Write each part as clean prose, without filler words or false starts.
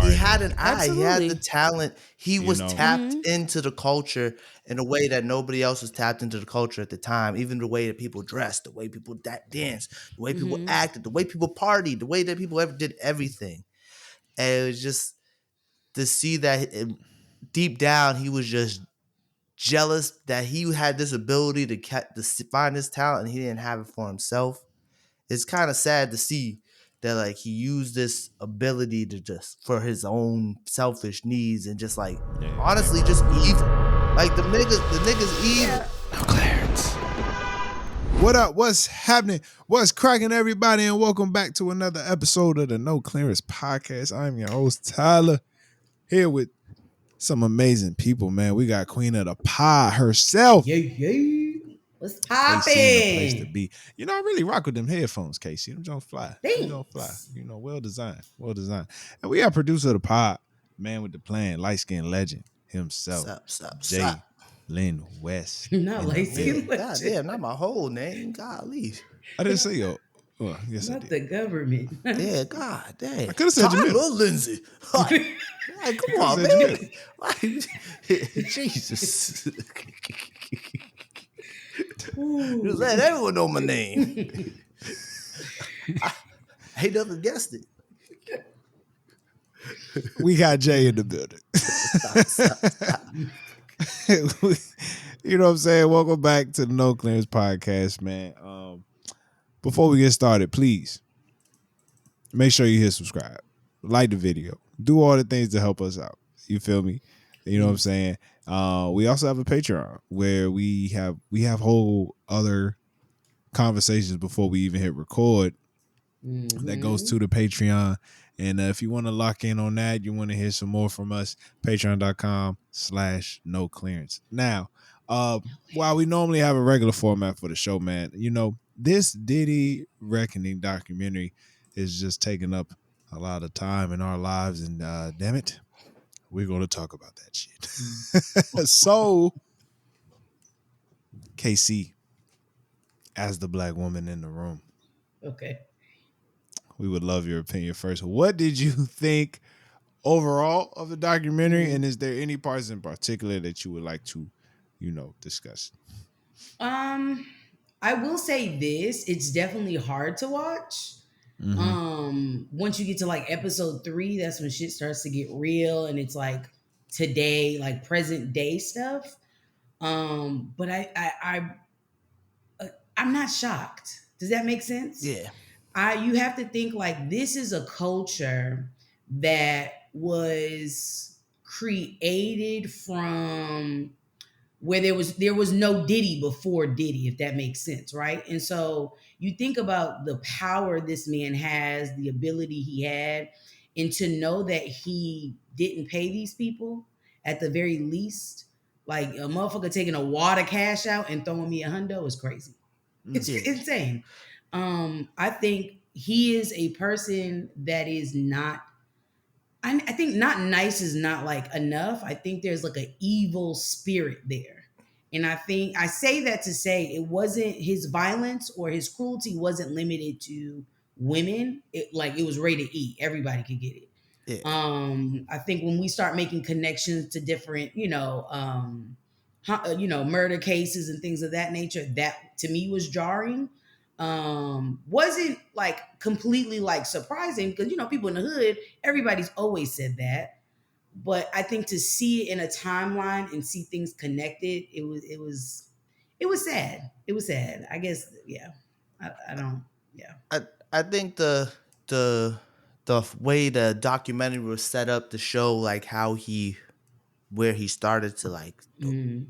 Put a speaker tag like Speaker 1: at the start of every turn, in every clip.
Speaker 1: He had an eye. He had the
Speaker 2: Absolutely.
Speaker 1: talent. He
Speaker 3: You
Speaker 1: was
Speaker 3: know,
Speaker 1: tapped into the culture in a way that nobody else was tapped into the culture at the time. Even the way that people dressed, the way people danced, the way people acted, the way people partied, the way that people ever did everything. And it was just to see that deep down he was just jealous that he had this ability to find this talent and he didn't have it for himself. It's kind of sad to see that like he used this ability to just for his own selfish needs and just like honestly just evil. Like the niggas evil.
Speaker 2: Yeah.
Speaker 3: What up? What's happening? What's cracking, everybody? And welcome back to another episode of the No Clearance Podcast. I'm your host, Tyler, here with some amazing people, man. We got Queen of the Pod herself,
Speaker 2: Yay. What's
Speaker 3: KC, in the place to
Speaker 2: poppin'?
Speaker 3: be. You know, I really rock with them headphones, KC. Them don't fly. Them don't fly.
Speaker 2: Thanks.
Speaker 3: You know, well designed. Well designed. And we got producer of the pod, man with the plan, light-skinned legend himself,
Speaker 1: Sup.
Speaker 3: Lynn West.
Speaker 2: Not
Speaker 3: in the
Speaker 2: light skin
Speaker 3: building.
Speaker 1: God damn, not my whole name. Golly.
Speaker 3: I didn't say yo. Well, yes, I
Speaker 2: Not
Speaker 3: did.
Speaker 2: the government.
Speaker 1: Yeah, God damn.
Speaker 3: I could have said
Speaker 1: Tyler
Speaker 3: Jamil.
Speaker 1: Lindsay. Like, come on,
Speaker 3: said
Speaker 1: man. Like, Jesus. Just let everyone know my name. I ain't never guessed it.
Speaker 3: We got Jay in the building.
Speaker 1: Stop.
Speaker 3: You know what I'm saying? Welcome back to the No Clearance Podcast, man. Before we get started, please make sure you hit subscribe, like the video, do all the things to help us out. You feel me? You know what I'm saying? We also have a Patreon where we have whole other conversations before we even hit record. That goes to the Patreon. And if you want to lock in on that, you want to hear some more from us, patreon.com/noclearance. Now, while we normally have a regular format for the show, man, you know, this Diddy Reckoning documentary is just taking up a lot of time in our lives. And damn it, we're going to talk about that shit. So, KC, as the black woman in the room,
Speaker 2: Okay.
Speaker 3: we would love your opinion first. What did you think overall of the documentary? And is there any parts in particular that you would like to, you know, discuss?
Speaker 2: I will say this, it's definitely hard to watch. Once you get to like episode 3, that's when shit starts to get real and it's like today, like present day stuff. But I'm not shocked. Does that make sense?
Speaker 1: Yeah.
Speaker 2: You have to think like this is a culture that was created from where there was no Diddy before Diddy, if that makes sense, right? And so you think about the power this man has, the ability he had, and to know that he didn't pay these people at the very least, like a motherfucker taking a wad of cash out and throwing me $100 is crazy. It's insane. I think he is a person that is not. I think not nice is not like enough. I think there's like an evil spirit there. And I think I say that to say it wasn't his violence or his cruelty wasn't limited to women. It was rated E. Everybody could get it.
Speaker 1: Yeah.
Speaker 2: I think when we start making connections to different, murder cases and things of that nature, that to me was jarring. Wasn't like completely like surprising because people in the hood, everybody's always said that. But I think to see it in a timeline and see things connected, it was sad. It was sad. I guess, yeah. I don't, yeah.
Speaker 1: I think the way the documentary was set up to show like where he started to like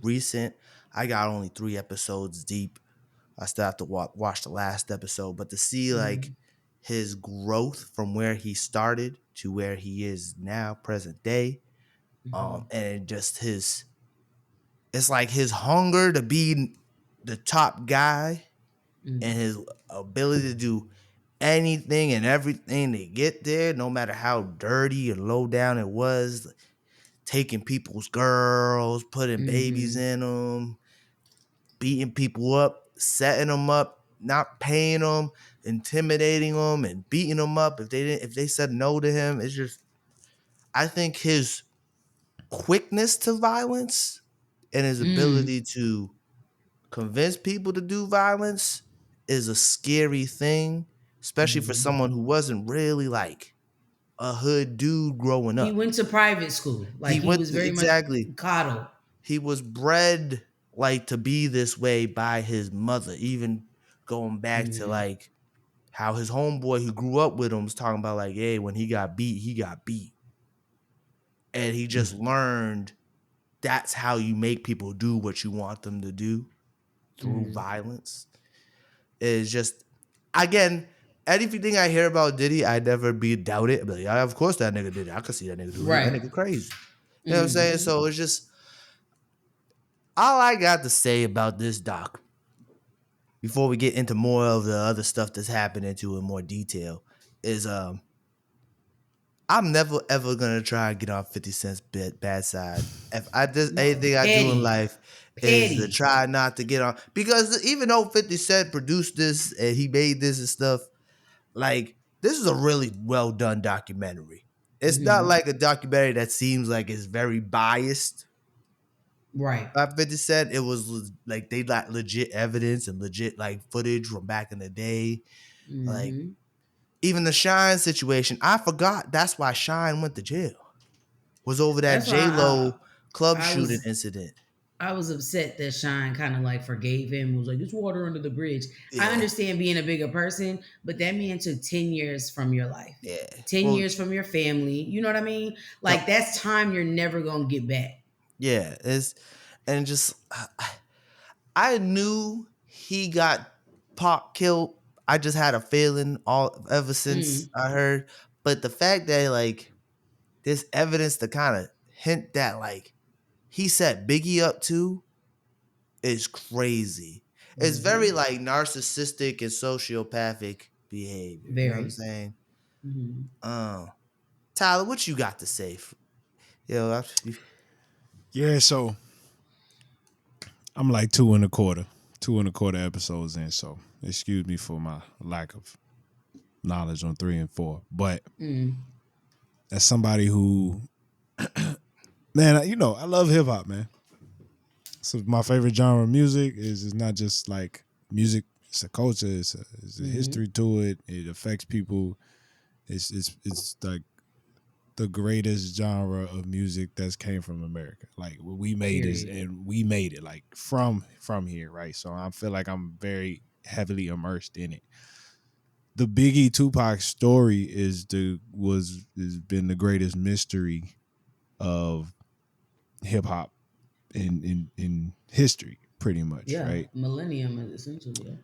Speaker 1: recent. I got only 3 episodes deep. I still have to watch the last episode, but to see like his growth from where he started to where he is now, present day, and just it's like his hunger to be the top guy and his ability to do anything and everything to get there, no matter how dirty and low down it was, taking people's girls, putting babies in them, beating people up, setting them up, not paying them, intimidating them, and beating them up if they said no to him. It's just, I think his quickness to violence and his
Speaker 2: Mm.
Speaker 1: ability to convince people to do violence is a scary thing, especially for
Speaker 2: Mm.
Speaker 1: someone who wasn't really like a hood dude growing
Speaker 2: He
Speaker 1: up.
Speaker 2: went to private school. Like
Speaker 1: He
Speaker 2: he
Speaker 1: went
Speaker 2: was
Speaker 1: to,
Speaker 2: very much
Speaker 1: exactly.
Speaker 2: coddled.
Speaker 1: He was bred like to be this way by his mother, even going back to
Speaker 2: Mm.
Speaker 1: like how his homeboy who grew up with him was talking about like, hey, when he got beat, he got beat. And he just learned that's how you make people do what you want them to do through
Speaker 2: Mm.
Speaker 1: violence. It's just, again, anything I hear about Diddy, I never be doubt it. But yeah, of course that nigga did it. I could see that nigga do it. That
Speaker 2: Right.
Speaker 1: nigga crazy. You know what I'm saying?
Speaker 2: Mm.
Speaker 1: So it's just all I got to say about this doc before we get into more of the other stuff that's happening to in more detail is I'm never ever gonna try and get on 50 Cent's bad side. If I just
Speaker 2: No.
Speaker 1: anything I do in
Speaker 2: Petty.
Speaker 1: life is to
Speaker 2: Petty.
Speaker 1: try not to get on, because even though 50 Cent produced this and he made this and stuff, like this is a really well done documentary. It's not
Speaker 2: Mm.
Speaker 1: like a documentary that seems like it's very biased
Speaker 2: Right.
Speaker 1: by 50 Cent. It was like they got legit evidence and legit like footage from back in the day. Like
Speaker 2: Mm.
Speaker 1: even the Shine situation, I forgot that's why Shine went to jail. Was over that
Speaker 2: That's why
Speaker 1: J Lo club
Speaker 2: I
Speaker 1: shooting
Speaker 2: was
Speaker 1: incident.
Speaker 2: I was upset that Shine kind of like forgave him. Was like, it's water under the bridge. I
Speaker 1: Yeah,
Speaker 2: understand being a bigger person, but that man took 10 years from your life,
Speaker 1: yeah.
Speaker 2: 10
Speaker 1: Well,
Speaker 2: years from your family. You know what I mean?
Speaker 1: the,
Speaker 2: Like, that's time you're never going to get back.
Speaker 1: yeah, it's and just I knew he got Pop killed. I just had a feeling all ever since
Speaker 2: Mm.
Speaker 1: I heard. But the fact that like there's evidence to kind of hint that like he set Biggie up too is crazy. It's very
Speaker 2: Mm-hmm.
Speaker 1: like narcissistic and sociopathic behavior. You know what I'm
Speaker 2: Very.
Speaker 1: saying?
Speaker 2: Mm-hmm.
Speaker 1: Uh, Tyler, what you got to say? Yo,
Speaker 3: Yeah, so I'm like two and a quarter episodes in. So excuse me for my lack of knowledge on 3 and 4. But
Speaker 2: Mm.
Speaker 3: as somebody who, man, you know, I love hip hop, man. So my favorite genre of music is not just like music. It's a culture. It's a
Speaker 2: Mm-hmm.
Speaker 3: history to it. It affects people. It's like the greatest genre of music that's came from America. Like what we made is,
Speaker 2: Period.
Speaker 3: and we made it like from here, right? So I feel like I'm very heavily immersed in it. The Biggie Tupac story has been the greatest mystery of hip hop in history, pretty much,
Speaker 2: Yeah.
Speaker 3: right?
Speaker 2: Millennium, essentially. Yeah.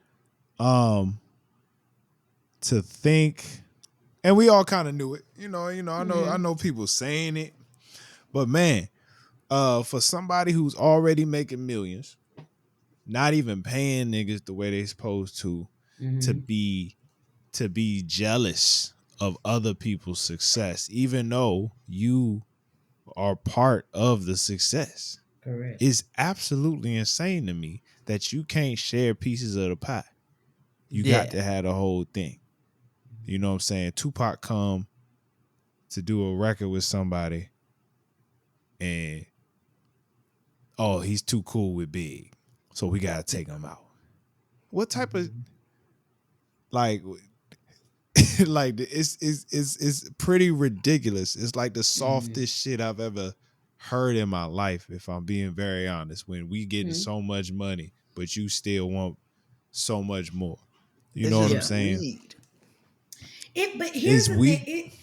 Speaker 3: Um, to think, and we all kind of knew it, I
Speaker 2: Mm-hmm.
Speaker 3: know people saying it, but man, for somebody who's already making millions, not even paying niggas the way they supposed to
Speaker 2: Mm-hmm.
Speaker 3: be to be jealous of other people's success, even though you are part of the success,
Speaker 2: Correct.
Speaker 3: is absolutely insane to me that you can't share pieces of the pie. You got
Speaker 1: yeah,
Speaker 3: to have the whole thing. You know what I'm saying? Tupac come to do a record with somebody and he's too cool with Big. So we gotta take him out. What type of
Speaker 2: Mm-hmm.
Speaker 3: like like it's pretty ridiculous. It's like the
Speaker 2: Mm-hmm.
Speaker 3: softest shit I've ever heard in my life, if I'm being very honest. When we getting
Speaker 2: Mm-hmm.
Speaker 3: so much money, but you still want so much more. You
Speaker 1: it's
Speaker 3: know what I'm
Speaker 1: just
Speaker 2: Yeah.
Speaker 3: saying?
Speaker 1: greed.
Speaker 2: But here's
Speaker 3: It's
Speaker 2: the thing.
Speaker 3: we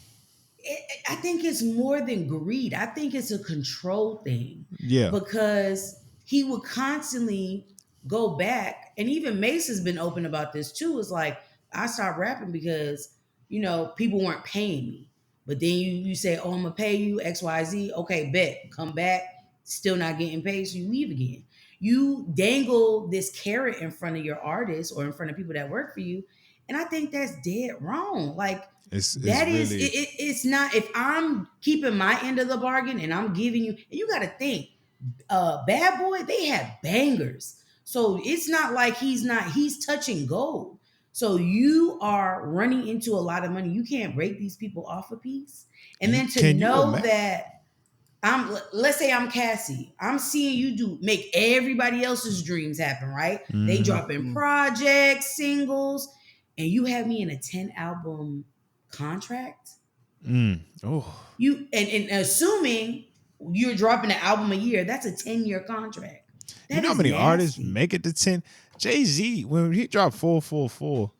Speaker 2: I think it's more than greed. I think it's a control thing
Speaker 3: yeah.
Speaker 2: because he would constantly go back, and even Mace has been open about this too. It's like I stopped rapping because people weren't paying me, but then you say, "Oh, I'm gonna pay you X Y Z." Okay, bet. Come back, still not getting paid, so you leave again. You dangle this carrot in front of your artists or in front of people that work for you, and I think that's dead wrong. Like
Speaker 3: It's
Speaker 2: that is
Speaker 3: really
Speaker 2: it's not, if I'm keeping my end of the bargain and I'm giving you, and you got to think, Bad Boy, they have bangers, so it's not like he's touching gold. So you are running into a lot of money. You can't break these people off a piece. And then to
Speaker 3: Can you
Speaker 2: know
Speaker 3: imagine?
Speaker 2: that let's say I'm Cassie. I'm seeing you do make everybody else's dreams happen, right? They
Speaker 3: Mm-hmm.
Speaker 2: dropping
Speaker 1: Mm.
Speaker 2: projects, singles, and you have me in a 10 album contract.
Speaker 3: Oh,
Speaker 2: And assuming you're dropping an album a year, that's a 10-year contract.
Speaker 3: you
Speaker 2: That
Speaker 3: know how
Speaker 2: is
Speaker 3: many artists
Speaker 2: nasty.
Speaker 3: make it to 10? Jay-Z, when he dropped 444,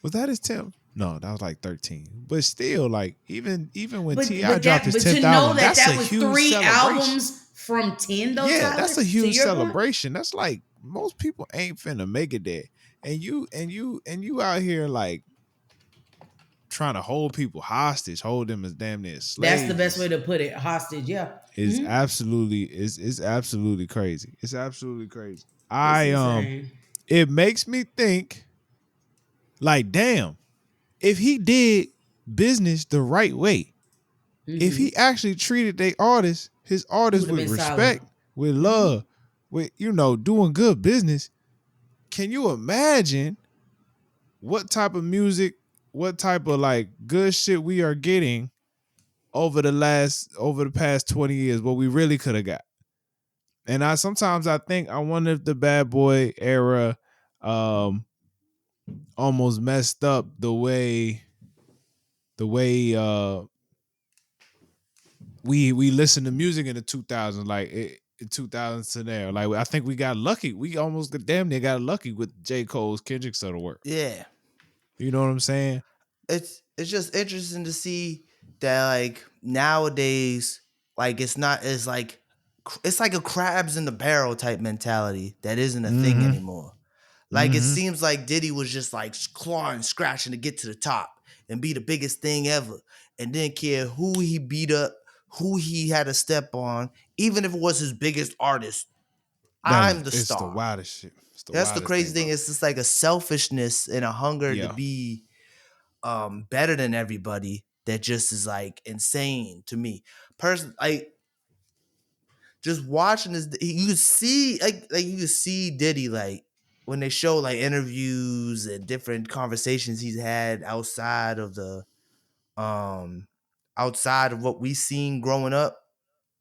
Speaker 3: was that his 10th? No, that was like 13. But still, like, even when T.I. dropped his
Speaker 2: But to
Speaker 3: 10th
Speaker 2: know
Speaker 3: album,
Speaker 2: that
Speaker 3: that's a
Speaker 2: that was
Speaker 3: huge
Speaker 2: three
Speaker 3: celebration.
Speaker 2: albums from 10 though,
Speaker 3: Yeah,
Speaker 2: Tyler,
Speaker 3: that's a
Speaker 2: to
Speaker 3: huge
Speaker 2: your point.
Speaker 3: celebration. That's like most people ain't finna make it there. And you out here like trying to hold people hostage, hold them as damn near
Speaker 2: That's the
Speaker 3: slaves
Speaker 2: best way to put it. Hostage, yeah.
Speaker 3: is
Speaker 2: Mhm.
Speaker 3: absolutely is absolutely crazy. It's absolutely crazy.
Speaker 2: It's
Speaker 3: I
Speaker 2: insane.
Speaker 3: it makes me think like damn, if he did business the right way, if
Speaker 2: Hmm.
Speaker 3: he actually treated his
Speaker 2: It
Speaker 3: artists
Speaker 2: would have
Speaker 3: with
Speaker 2: been solid.
Speaker 3: respect, with
Speaker 2: Hmm.
Speaker 3: love, with doing good business, can you imagine what type of music, what type of like good shit we are getting over the past 20 years, what we really could have got. And I sometimes I think I wonder if the bad boy era um almost messed up the way we listen to music in the 2000s, like in 2000s to there. Like I think we got lucky. We almost damn near got lucky with J. Cole's Kendrick's of the work.
Speaker 1: Yeah.
Speaker 3: You know what I'm saying?
Speaker 1: It's just interesting to see that like nowadays, like it's like a crabs in the barrel type mentality that isn't a thing
Speaker 3: Mm-hmm.
Speaker 1: anymore. Like it
Speaker 3: Mm-hmm.
Speaker 1: seems like Diddy was just like clawing, scratching to get to the top and be the biggest thing ever, and didn't care who he beat up, who he had to step on, even if it was his biggest artist. I'm the
Speaker 3: It's the
Speaker 1: star.
Speaker 3: wildest shit. It's the
Speaker 1: That's the
Speaker 3: wildest thing,
Speaker 1: crazy thing.
Speaker 3: bro.
Speaker 1: It's just like a selfishness and a hunger to
Speaker 3: Yeah.
Speaker 1: be better than everybody that just is like insane to me. Like just watching this, you can see like you can see Diddy like when they show like interviews and different conversations he's had um outside of what we seen growing up,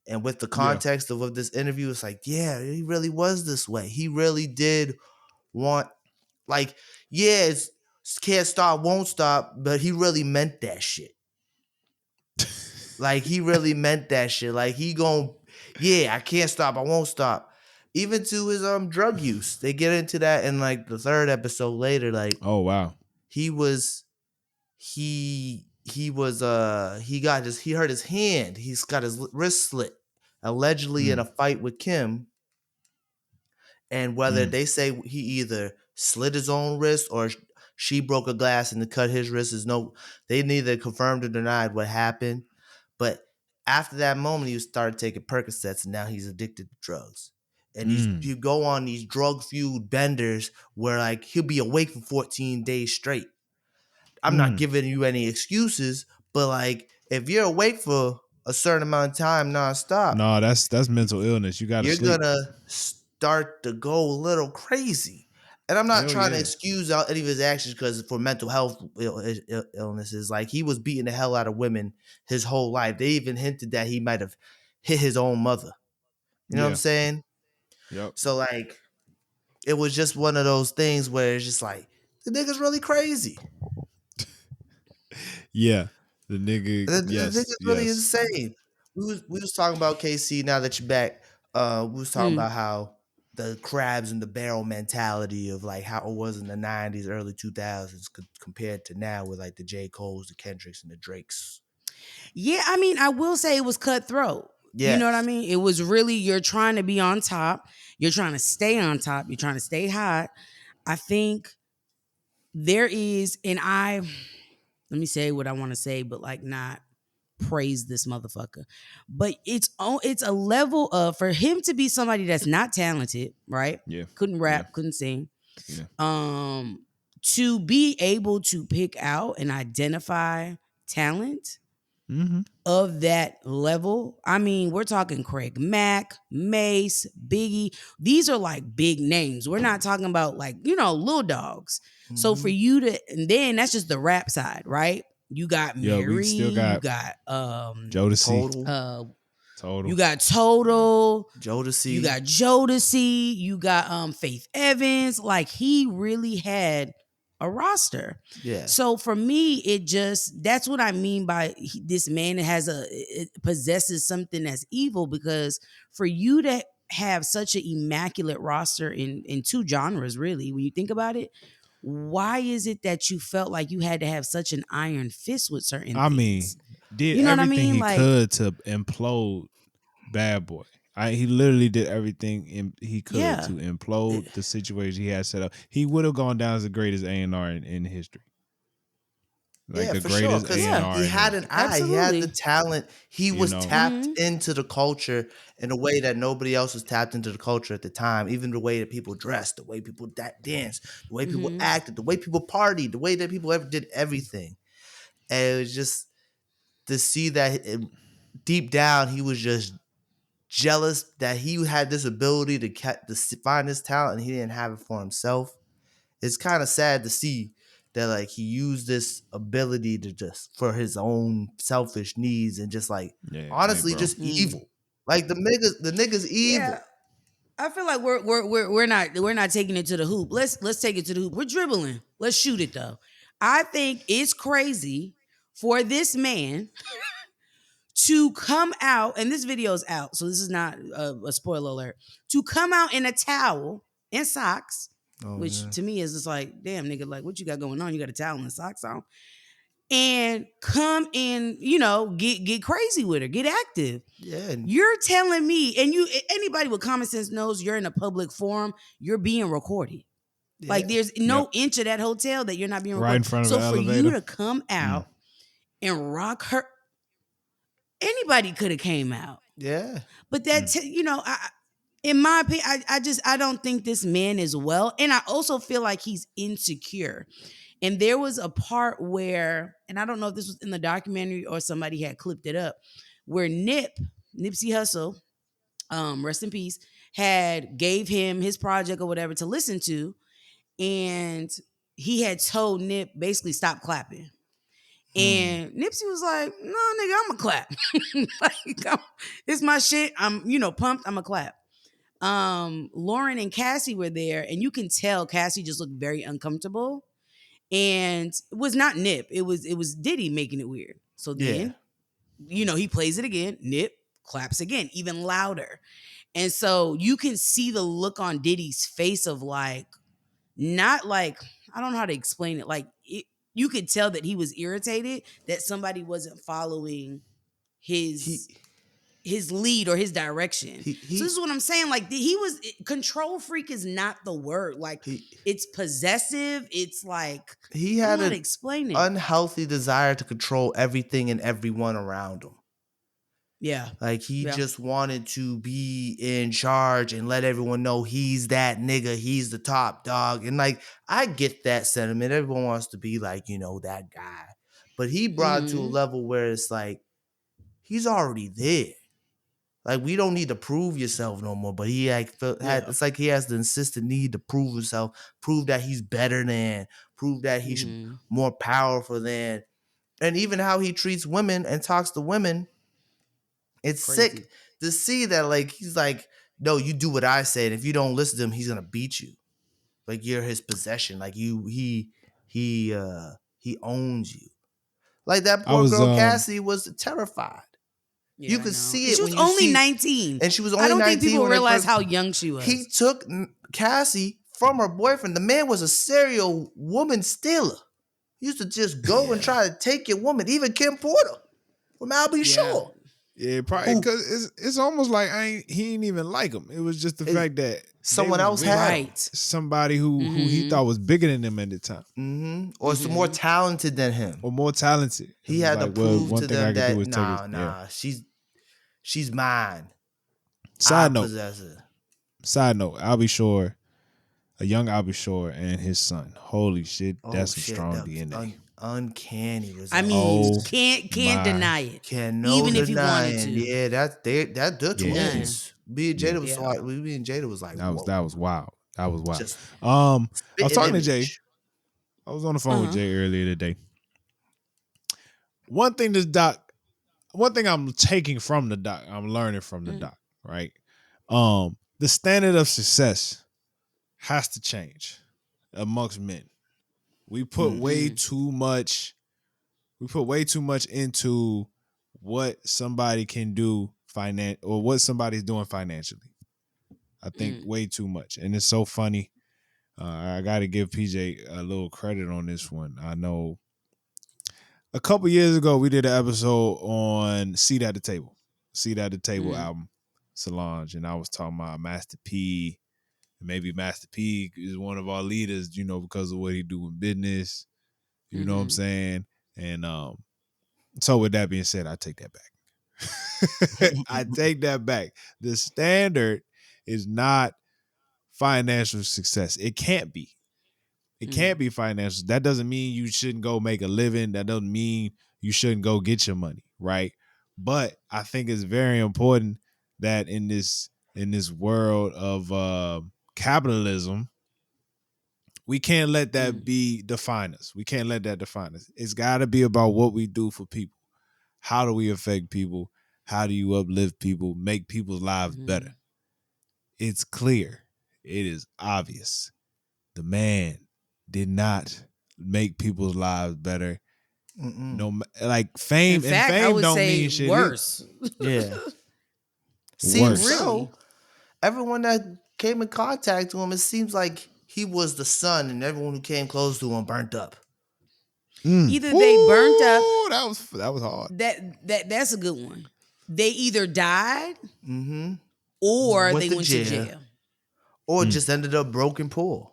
Speaker 1: and with the
Speaker 3: Yeah.
Speaker 1: context of what this interview, it's like, yeah, he really was this way. He really did want, like, yeah, it's can't stop, won't stop, but he really meant that shit. Like he really meant that shit. Like he gon' yeah, I can't stop, I won't stop. Even to his drug use. They get into that in like the third episode later. Like
Speaker 3: Oh wow.
Speaker 1: he was he hurt his hand. He's got his wrist slit, allegedly in a
Speaker 3: Mm.
Speaker 1: fight with Kim. And whether
Speaker 3: Mm.
Speaker 1: they say he either slit his own wrist or she broke a glass and cut his wrist, is no, they neither confirmed or denied what happened. But after that moment, he started taking Percocets, and now he's addicted to drugs. And
Speaker 3: Mm.
Speaker 1: you go on these drug fueled benders where like he'll be awake for 14 days straight. I'm not
Speaker 3: Mm.
Speaker 1: giving you any excuses, but like if you're awake for a certain amount of time nonstop,
Speaker 3: No, that's mental illness. You gotta
Speaker 1: you're
Speaker 3: sleep.
Speaker 1: gonna start to go a little crazy. And I'm not
Speaker 3: Hell
Speaker 1: trying to
Speaker 3: yeah.
Speaker 1: excuse any of his actions because for mental health illnesses, like he was beating the hell out of women his whole life. They even hinted that he might have hit his own mother. You know what I'm
Speaker 3: Yeah.
Speaker 1: saying?
Speaker 3: Yep.
Speaker 1: So like, it was just one of those things where it's just like the nigga's really crazy.
Speaker 3: Yeah. The nigga,
Speaker 1: The
Speaker 3: yes,
Speaker 1: nigga's really
Speaker 3: yes.
Speaker 1: insane. We was talking about KC. Now that you're back, we was talking
Speaker 2: Mm.
Speaker 1: about how the crabs in the barrel mentality of like how it was in the '90s, early 2000s, compared to now with like the J. Cole's, the Kendricks, and the Drakes.
Speaker 2: Yeah, I mean, I will say it was cutthroat. You know what I
Speaker 1: Yes.
Speaker 2: mean? It was really, you're trying to be on top. You're trying to stay on top. You're trying to stay hot. I think there is, and let me say what I want to say, but like not praise this motherfucker. But it's a level of, for him to be somebody that's not talented, right?
Speaker 3: Yeah.
Speaker 2: Couldn't
Speaker 3: Yeah.
Speaker 2: rap, couldn't sing.
Speaker 3: Yeah.
Speaker 2: To be able to pick out and identify talent
Speaker 3: Mm-hmm.
Speaker 2: of that level. I mean, we're talking Craig Mack, Mace, Biggie. These are like big names. We're not talking about like, little dogs. So for
Speaker 1: Hmm.
Speaker 2: you to, and then that's just the rap side, right? You got
Speaker 3: Yeah, we
Speaker 2: Mary,
Speaker 3: still
Speaker 2: you
Speaker 3: got
Speaker 2: got
Speaker 3: Jodeci.
Speaker 1: Total,
Speaker 2: uh
Speaker 3: Total.
Speaker 2: you got
Speaker 3: Yeah.
Speaker 2: Total, you
Speaker 1: Jodeci.
Speaker 2: got Jodeci, you got Faith Evans. Like he really had a roster.
Speaker 1: Yeah,
Speaker 2: So for me, that's what I mean by this man has it possesses something that's evil, because for you to have such an immaculate roster in two genres, really, when you think about it, why is it that you felt like you had to have such an iron fist with certain
Speaker 3: I mean,
Speaker 2: things?
Speaker 3: did
Speaker 2: You know what I
Speaker 3: everything
Speaker 2: mean?
Speaker 3: he
Speaker 2: Like,
Speaker 3: could to implode Bad Boy. He literally did everything he could
Speaker 2: yeah.
Speaker 3: to implode the situation he had set up. He would have gone down as the greatest A&R in history, like
Speaker 1: yeah,
Speaker 3: the
Speaker 1: for sure.
Speaker 3: greatest
Speaker 1: Because
Speaker 2: Yeah,
Speaker 3: A&R
Speaker 1: he
Speaker 3: in
Speaker 1: had an
Speaker 3: history.
Speaker 1: eye. He had the
Speaker 2: absolutely.
Speaker 1: talent. He
Speaker 3: You
Speaker 1: was
Speaker 3: know,
Speaker 1: tapped
Speaker 2: Hmm.
Speaker 1: into the culture in a way that nobody else was tapped into the culture at the time. Even the way that people dressed, the way people danced, the way people
Speaker 2: Hmm.
Speaker 1: acted, the way people partied, the way that people ever did everything. And it was just to see that deep down he was just jealous that he had this ability to find his talent and he didn't have it for himself. It's kind of sad to see that like he used this ability to just for his own selfish needs and just like
Speaker 3: yeah, hey,
Speaker 1: honestly
Speaker 3: bro.
Speaker 1: just evil. Like the niggas
Speaker 2: Yeah,
Speaker 1: evil.
Speaker 2: I feel like we're not taking it to the hoop. Let's take it to the hoop. We're dribbling. Let's shoot it though. I think it's crazy for this man to come out, and this video is out, so this is not a spoiler alert. To come out in a towel and socks,
Speaker 1: Oh
Speaker 2: which
Speaker 1: yeah.
Speaker 2: to me is just like, damn nigga, like what you got going on? You got a towel and socks on, and come in, get crazy with her, get active.
Speaker 1: Yeah.
Speaker 2: You're telling me, and anybody with common sense knows you're in a public forum, you're being recorded.
Speaker 1: Yeah.
Speaker 2: Like there's
Speaker 3: Yep,
Speaker 2: no inch of that hotel that you're not being
Speaker 3: right in
Speaker 2: recorded.
Speaker 3: front of
Speaker 2: So
Speaker 3: an
Speaker 2: for you
Speaker 3: elevator.
Speaker 2: to come
Speaker 3: Mm.
Speaker 2: out and rock her, anybody could have came out.
Speaker 1: Yeah.
Speaker 2: But
Speaker 3: Mm.
Speaker 2: in my opinion, I don't think this man is well, and I also feel like he's insecure. And there was a part where, and I don't know if this was in the documentary or somebody had clipped it up, where Nipsey Hussle, rest in peace, had gave him his project or whatever to listen to, and he had told Nip basically stop clapping.
Speaker 1: Hmm.
Speaker 2: And Nipsey was like, "No, nigga, I'ma clap. It's my shit. I'm, pumped. I'ma clap." Lauren and Cassie were there, and you can tell Cassie just looked very uncomfortable. And it was not Nip. It was Diddy making it weird. So
Speaker 1: Yeah.
Speaker 2: then, he plays it again. Nip claps again, even louder. And so you can see the look on Diddy's face of like, not like, I don't know how to explain it. Like you could tell that he was irritated that somebody wasn't following his
Speaker 1: He
Speaker 2: his lead or his direction.
Speaker 1: he
Speaker 2: So this
Speaker 1: he
Speaker 2: is what I'm saying. Like he was control freak is not the word. Like
Speaker 1: he
Speaker 2: it's possessive. It's like
Speaker 1: he
Speaker 2: I don't
Speaker 1: had
Speaker 2: know how to
Speaker 1: an
Speaker 2: explain it.
Speaker 1: unhealthy desire to control everything and everyone around him.
Speaker 2: Yeah.
Speaker 1: Like he
Speaker 2: Yeah.
Speaker 1: just wanted to be in charge and let everyone know he's that nigga, he's the top dog. And like I get that sentiment. Everyone wants to be like, that guy. But he brought it to a
Speaker 2: Hmm.
Speaker 1: level where it's like he's already there. Like we don't need to prove yourself no more. But he like
Speaker 2: Yeah.
Speaker 1: it's like he has the insistent need to prove himself, prove that he's better than, prove that he's
Speaker 2: Hmm.
Speaker 1: more powerful than. And even how he treats women and talks to women, it's sick
Speaker 2: Crazy.
Speaker 1: to see that like he's like, no, you do what I say, and if you don't listen to him, he's gonna beat you. Like you're his possession. Like he owns you. Like that
Speaker 3: I
Speaker 1: poor
Speaker 3: was
Speaker 1: girl Cassie was terrified. You
Speaker 2: Yeah, I
Speaker 1: could
Speaker 2: know.
Speaker 1: see
Speaker 2: And
Speaker 1: it
Speaker 2: she was
Speaker 1: when you
Speaker 2: only
Speaker 1: see,
Speaker 2: 19.
Speaker 1: and she was
Speaker 2: I
Speaker 1: only
Speaker 2: don't think
Speaker 1: 19
Speaker 2: people
Speaker 1: when they
Speaker 2: realize
Speaker 1: first.
Speaker 2: how young she
Speaker 1: He
Speaker 2: was.
Speaker 1: took Cassie from her boyfriend. The man was a serial woman stealer. He used to just go and
Speaker 3: yeah,
Speaker 1: try to take your woman. Even Kim Porter from I'll Be
Speaker 2: Yeah.
Speaker 1: Sure.
Speaker 3: yeah, probably
Speaker 1: Who
Speaker 3: because it's almost like he ain't even like him. It was just the
Speaker 1: is
Speaker 3: fact that they
Speaker 1: someone
Speaker 3: was
Speaker 1: else
Speaker 3: with
Speaker 1: had him.
Speaker 2: Right.
Speaker 3: somebody who he
Speaker 2: Mm-hmm.
Speaker 3: thought was bigger than him at the time
Speaker 1: Or some more
Speaker 2: Mm-hmm.
Speaker 1: talented than him.
Speaker 3: or more talented. It
Speaker 1: He
Speaker 3: was
Speaker 1: had to
Speaker 3: like, well,
Speaker 1: prove
Speaker 3: one
Speaker 1: to
Speaker 3: thing I
Speaker 1: them
Speaker 3: could do
Speaker 1: that
Speaker 3: is take it.
Speaker 1: nah,
Speaker 3: Yeah.
Speaker 1: nah, she's mine. I
Speaker 3: Side note,
Speaker 1: possess her.
Speaker 3: I'll be sure, a young I'll be sure and his son. Holy shit,
Speaker 1: Oh
Speaker 3: that's some
Speaker 1: shit,
Speaker 3: strong
Speaker 1: that was
Speaker 3: DNA.
Speaker 1: uncanny
Speaker 2: I mean,
Speaker 1: results.
Speaker 3: Oh
Speaker 2: can't
Speaker 3: my,
Speaker 2: deny it,
Speaker 1: Can no
Speaker 2: even if you wanted
Speaker 1: denying.
Speaker 2: to.
Speaker 1: Yeah, that they're
Speaker 3: yeah,
Speaker 2: None.
Speaker 1: twins. Me and
Speaker 3: yeah.
Speaker 1: Jada was
Speaker 2: Yeah.
Speaker 1: like, me and Jada was like,
Speaker 3: That
Speaker 1: whoa,
Speaker 3: was wild. That was wild.
Speaker 1: just
Speaker 3: I was
Speaker 1: spitting
Speaker 3: talking to Jay.
Speaker 1: image.
Speaker 3: I was on the phone with
Speaker 2: Uh-huh.
Speaker 3: Jay earlier today. One thing this doc, one thing I'm taking from the doc, I'm learning from the
Speaker 2: Mm,
Speaker 3: doc, right? The standard of success has to change amongst men. We put
Speaker 1: Mm,
Speaker 3: way
Speaker 2: mm,
Speaker 3: too much, we put way too much into what somebody can do or what somebody's doing financially. I think
Speaker 2: mm,
Speaker 3: way too much. And it's so funny. I got to give PJ a little credit on this one. I know a couple years ago we did an episode on Seat at the Table, Seat at the Table
Speaker 2: mm,
Speaker 3: album, Solange, and I was talking about Master P. Maybe Master P is one of our leaders, because of what he do in business. You know what I'm
Speaker 2: mm,
Speaker 3: saying? And so with that being said, I take that back. I take that back. The standard is not financial success. It can't be. It
Speaker 2: mm,
Speaker 3: can't be financial. That doesn't mean you shouldn't go make a living. That doesn't mean you shouldn't go get your money, right? But I think it's very important that in this world of capitalism, we can't let that
Speaker 2: mm,
Speaker 3: be define us. We can't let that define us. It's got to be about what we do for people. How do we affect people? How do you uplift people? Make people's lives better?
Speaker 2: mm.
Speaker 3: It's clear. It is obvious. The man did not make people's lives better.
Speaker 1: mm-mm.
Speaker 3: No, like
Speaker 2: In
Speaker 3: fame and
Speaker 2: fact, I
Speaker 3: fame
Speaker 2: would
Speaker 3: don't mean
Speaker 2: say
Speaker 3: shit either.
Speaker 2: worse.
Speaker 1: Yeah, seems
Speaker 3: Worse.
Speaker 1: so.
Speaker 2: Really.
Speaker 1: Everyone that came in contact with him, it seems like he was the sun, and everyone who came close to him burnt up.
Speaker 2: Either they burnt up.
Speaker 3: Ooh, that was hard.
Speaker 2: That's a good one. They either died
Speaker 1: Mm-hmm.
Speaker 2: or
Speaker 1: Went
Speaker 2: they
Speaker 1: to
Speaker 2: went to
Speaker 1: jail,
Speaker 2: jail
Speaker 1: or
Speaker 3: Mm.
Speaker 1: just ended up broken poor.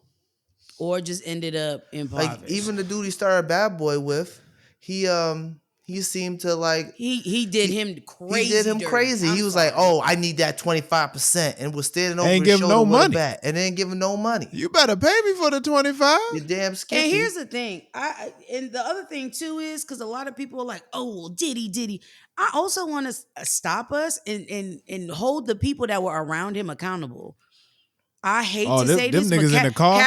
Speaker 2: or just ended up
Speaker 1: Like
Speaker 2: impoverished.
Speaker 1: even the dude he started Bad Boy with, he seemed to like
Speaker 2: He did
Speaker 1: he
Speaker 2: him
Speaker 1: he did
Speaker 2: crazy
Speaker 1: him
Speaker 2: dirty.
Speaker 1: crazy.
Speaker 2: I'm
Speaker 1: He was like,
Speaker 2: sorry.
Speaker 1: "Oh, I need that 25%," and was standing over
Speaker 3: Ain't
Speaker 1: his
Speaker 3: give him
Speaker 1: shoulder
Speaker 3: no
Speaker 1: with a
Speaker 3: money.
Speaker 1: bat, and didn't give him no money.
Speaker 3: You better pay me for the 25.
Speaker 1: You damn
Speaker 2: And here's
Speaker 1: Skippy.
Speaker 2: the thing, and the other thing too is because a lot of people are like, "Oh, well, Diddy." I also want to stop us and hold the people that were around him accountable. I hate
Speaker 3: Oh,
Speaker 2: to
Speaker 3: them,
Speaker 2: say
Speaker 3: them
Speaker 2: this, but
Speaker 3: niggas in the car.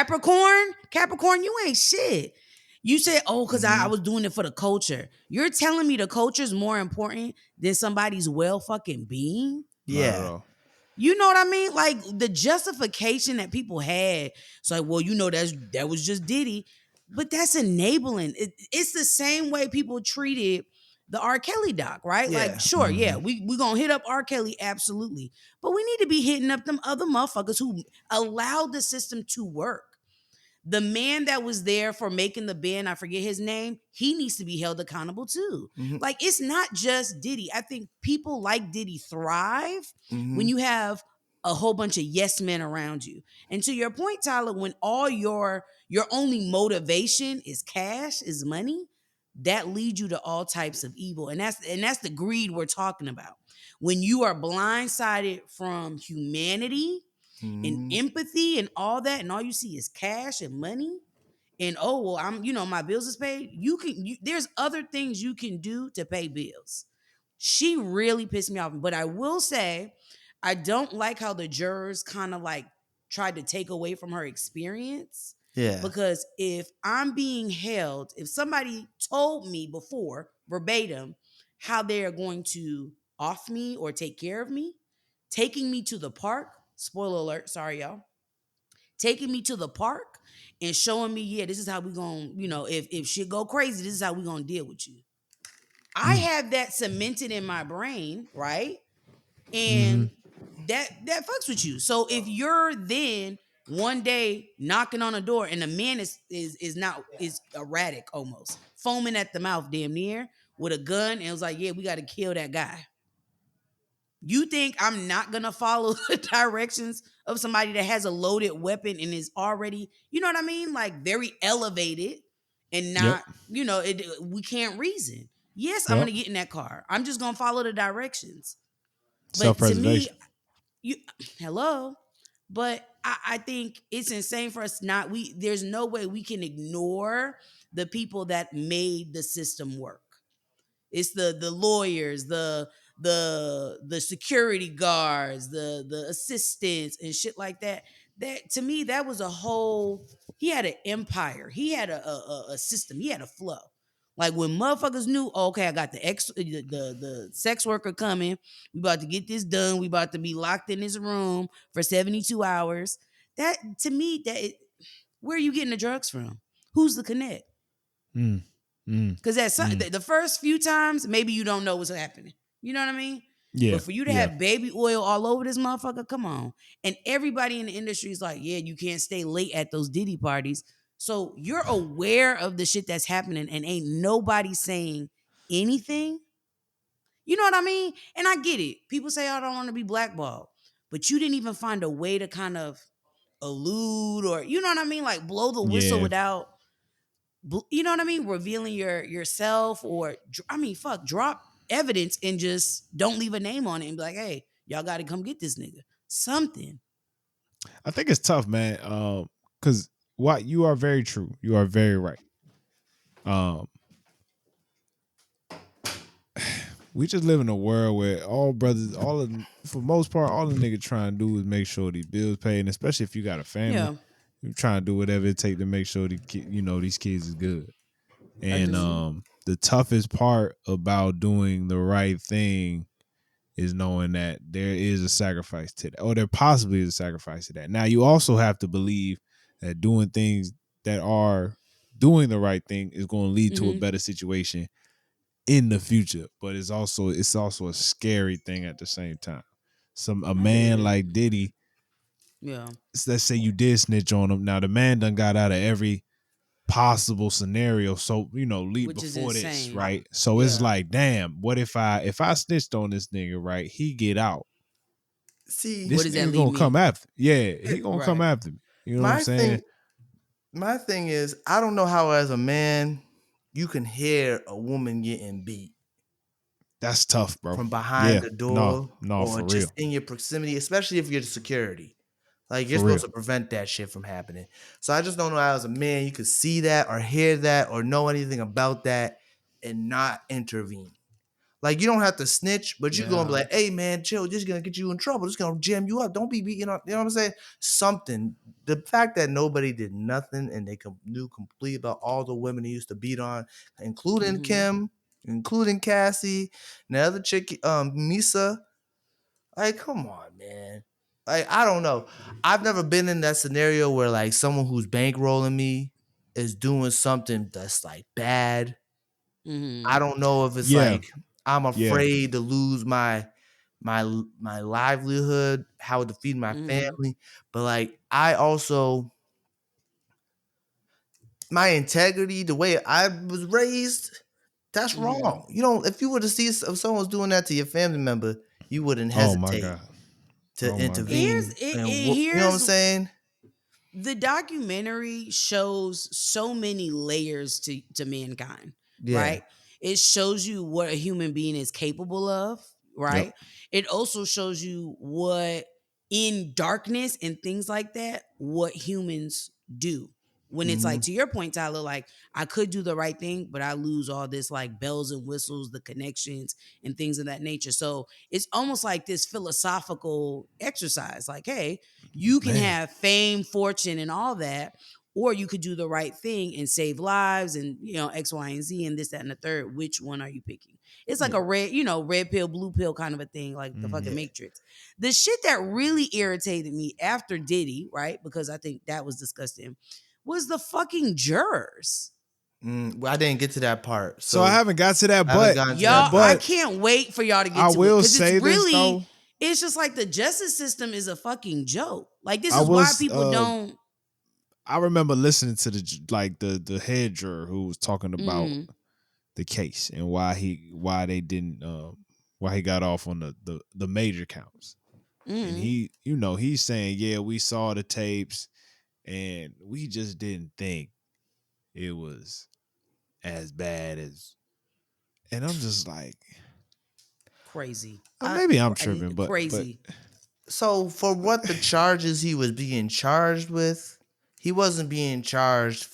Speaker 2: Capricorn, you ain't shit. You said, "Oh, because I
Speaker 1: Mm-hmm.
Speaker 2: was doing it for the culture." You're telling me the culture is more important than somebody's well fucking being?
Speaker 3: Not at
Speaker 1: Yeah,
Speaker 3: all.
Speaker 2: You know what I mean? Like the justification that people had. It's like, well, that was just Diddy, but that's enabling. It's the same way people treated the R. Kelly doc, right? Like,
Speaker 1: yeah.
Speaker 2: sure, yeah,
Speaker 3: Mm-hmm.
Speaker 2: we gonna hit up R. Kelly, absolutely, but we need to be hitting up them other motherfuckers who allowed the system to work. The man that was there for making the band, I forget his name, he needs to be held accountable too.
Speaker 1: Mm-hmm.
Speaker 2: Like it's not just Diddy. I think people like Diddy thrive
Speaker 1: Mm-hmm.
Speaker 2: when you have a whole bunch of yes men around you. And to your point, Tyler, when all your only motivation is cash, is money, that leads you to all types of evil. And that's the greed we're talking about. When you are blindsided from humanity and
Speaker 1: Mm-hmm.
Speaker 2: empathy and all that, and all you see is cash and money, and oh well, my bills is paid. There's other things you can do to pay bills. She really pissed me off, but I will say, I don't like how the jurors kind of like tried to take away from her experience.
Speaker 1: Yeah.
Speaker 2: Because if I'm being held, if somebody told me before verbatim how they are going to off me or take care of me, taking me to the park, spoiler alert, sorry y'all, taking me to the park and showing me, yeah, this is how we gonna, if shit go crazy, this is how we gonna deal with you. I
Speaker 3: Mm.
Speaker 2: have that cemented in my brain, right?
Speaker 3: Mm-hmm.
Speaker 2: And that fucks with you. So if you're then one day knocking on a door and the man is erratic almost, foaming at the mouth, damn near, with a gun, and was like, yeah, we got to kill that guy. You think I'm not gonna follow the directions of somebody that has a loaded weapon and is already, you know what I mean? Like very elevated and
Speaker 3: Yep.
Speaker 2: not, we can't reason. Yes, I'm
Speaker 3: Yep.
Speaker 2: gonna get in that car. I'm just gonna follow the directions.
Speaker 3: Self
Speaker 2: But to me,
Speaker 3: preservation.
Speaker 2: you hello. But I think it's insane for us not, there's no way we can ignore the people that made the system work. It's the lawyers, the security guards, the assistants and shit like that. That to me, that was a whole. He had an empire. He had a system. He had a flow. Like when motherfuckers knew, oh, okay, I got the sex worker coming. We about to get this done. We about to be locked in this room for 72 hours. That to me, where are you getting the drugs from? Who's the connect?
Speaker 3: Mm, mm,
Speaker 2: Because
Speaker 3: mm.
Speaker 2: the first few times, maybe you don't know what's happening. You know what I mean?
Speaker 3: Yeah,
Speaker 2: But for you to
Speaker 3: yeah.
Speaker 2: have baby oil all over this motherfucker, come on. And everybody in the industry is like, yeah, you can't stay late at those Diddy parties. So you're aware of the shit that's happening and ain't nobody saying anything. You know what I mean? And I get it. People say, I don't want to be blackballed. But you didn't even find a way to kind of allude or, you know what I mean? Like blow the whistle
Speaker 3: Yeah.
Speaker 2: without, you know what I mean, revealing yourself or I mean, fuck, drop evidence and just don't leave a name on it and be like, hey, y'all got to come get this nigga. Something.
Speaker 3: I think it's tough, man. Because what you are very true. You are very right. Um, we just live in a world where all brothers, for most part, all the nigga trying to do is make sure these bills paid, and especially if you got a family,
Speaker 2: Yeah,
Speaker 3: you trying to do whatever it take to make sure these kids is good.
Speaker 2: I
Speaker 3: And
Speaker 2: do.
Speaker 3: the toughest part about doing the right thing is knowing that there is a sacrifice to that, or there possibly is a sacrifice to that. Now, you also have to believe that doing things that are doing the right thing is going to lead to a
Speaker 2: Mm-hmm.
Speaker 3: better situation in the future. But it's also a scary thing at the same time. A
Speaker 2: I get
Speaker 3: man
Speaker 2: it.
Speaker 3: like Diddy,
Speaker 2: Yeah.
Speaker 3: let's say you did snitch on him. Now the man done got out of every possible scenario, so leap
Speaker 2: Which is
Speaker 3: before this,
Speaker 2: insane.
Speaker 3: right? So it's
Speaker 2: Yeah.
Speaker 3: like, damn, what if I snitched on this nigga, right? He get out,
Speaker 1: See,
Speaker 2: What
Speaker 3: this
Speaker 2: does that
Speaker 3: nigga
Speaker 2: leave
Speaker 3: gonna come
Speaker 2: me?
Speaker 3: after. Yeah, he gonna come
Speaker 2: Right.
Speaker 3: after me. You know what I'm
Speaker 1: my
Speaker 3: saying?
Speaker 1: thing, my thing is, I don't know how as a man you can hear a woman getting beat
Speaker 3: That's tough, bro.
Speaker 1: from behind
Speaker 3: Yeah,
Speaker 1: the
Speaker 3: no,
Speaker 1: door
Speaker 3: no,
Speaker 1: or
Speaker 3: for
Speaker 1: just
Speaker 3: real,
Speaker 1: in your proximity, especially if you're the security. Like you're
Speaker 3: for
Speaker 1: supposed to
Speaker 3: real.
Speaker 1: prevent that shit from happening. So I just don't know how as a man you could see that or hear that or know anything about that and not intervene. Like you don't have to snitch, but you gonna be
Speaker 2: Yeah.
Speaker 1: like, "Hey man, chill. This is gonna get you in trouble. This is gonna jam you up. Don't be beating up." You know what I'm saying? Something. The fact that nobody did nothing and they knew completely about all the women he used to beat on, including
Speaker 2: Mm-hmm.
Speaker 1: Kim, including Cassie, and the other chick, Misa. Like, come on, man. Like, I don't know. I've never been in that scenario where like someone who's bankrolling me is doing something that's like bad.
Speaker 2: Mm-hmm.
Speaker 1: I don't know if it's
Speaker 3: Yeah,
Speaker 1: like I'm
Speaker 3: yeah.
Speaker 1: afraid to lose my livelihood, how to feed my
Speaker 2: Mm-hmm.
Speaker 1: family, but like I also my integrity, the way I was raised, that's
Speaker 2: Mm-hmm.
Speaker 1: wrong. You know, if you were to see if someone's doing that to your family member, you wouldn't
Speaker 3: Oh my
Speaker 1: hesitate
Speaker 3: god.
Speaker 1: to
Speaker 3: Oh my god.
Speaker 1: intervene and you know what I'm
Speaker 2: Here's
Speaker 1: saying?
Speaker 2: the documentary shows so many layers to mankind,
Speaker 1: Yeah.
Speaker 2: right? It shows you what a human being is capable of,
Speaker 3: Yep.
Speaker 2: right? It also shows you what in darkness and things like that, what humans do. When it's like
Speaker 1: Mhm.
Speaker 2: to your point, Tyler, like I could do the right thing, but I lose all this like bells and whistles, the connections and things of that nature. So it's almost like this philosophical exercise. Like, hey, you can
Speaker 3: Man.
Speaker 2: have fame, fortune, and all that, or you could do the right thing and save lives and X, Y, and Z and this, that, and the third. Which one are you picking? It's like
Speaker 1: Yeah.
Speaker 2: a red pill, blue pill kind of a thing, like the fucking
Speaker 3: Mhm.
Speaker 1: Yeah.
Speaker 2: Matrix. The shit that really irritated me after Diddy, right? Because I think that was disgusting, was the fucking jurors.
Speaker 1: Well, I didn't get to that part.
Speaker 3: So I
Speaker 1: So
Speaker 3: haven't got to that,
Speaker 1: I haven't
Speaker 3: but
Speaker 1: gotten to that
Speaker 2: Y'all, I
Speaker 1: part.
Speaker 3: but
Speaker 2: can't wait for y'all to get
Speaker 3: I
Speaker 2: to it
Speaker 3: will
Speaker 2: because it's
Speaker 3: say this
Speaker 2: really,
Speaker 3: though.
Speaker 2: it's just like the justice system is a fucking joke. Like, this
Speaker 3: I
Speaker 2: is why
Speaker 3: was
Speaker 2: people don't.
Speaker 3: I remember listening to the head juror who was talking about
Speaker 2: Mm,
Speaker 3: the case and why they didn't why he got off on the major counts. And
Speaker 2: mm.
Speaker 3: he's saying, yeah, we saw the tapes and we just didn't think it was as bad as, and I'm just like,
Speaker 2: Crazy.
Speaker 3: maybe I'm tripping, but
Speaker 2: Crazy.
Speaker 1: So for what the charges he was being charged with, he wasn't being charged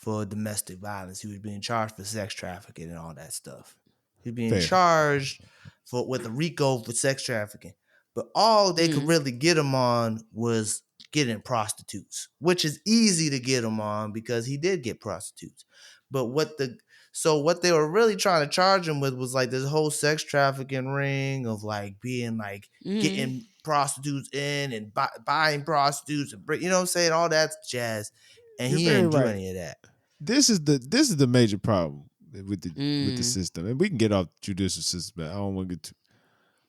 Speaker 1: for domestic violence. He was being charged for sex trafficking and all that stuff. He was being
Speaker 3: Fair.
Speaker 1: charged for with a RICO for sex trafficking. But all they could
Speaker 2: Mm.
Speaker 1: really get him on was getting prostitutes, which is easy to get him on because he did get prostitutes. But what they were really trying to charge him with was like this whole sex trafficking ring of like being like
Speaker 2: Mm.
Speaker 1: getting prostitutes in and buying prostitutes and you know what I'm saying, all that jazz, and
Speaker 3: You're
Speaker 1: he
Speaker 3: very
Speaker 1: didn't do
Speaker 3: right.
Speaker 1: any of that.
Speaker 3: This is the major problem with the
Speaker 2: Mm.
Speaker 3: system, and we can get off the judicial system. But I don't want to get to.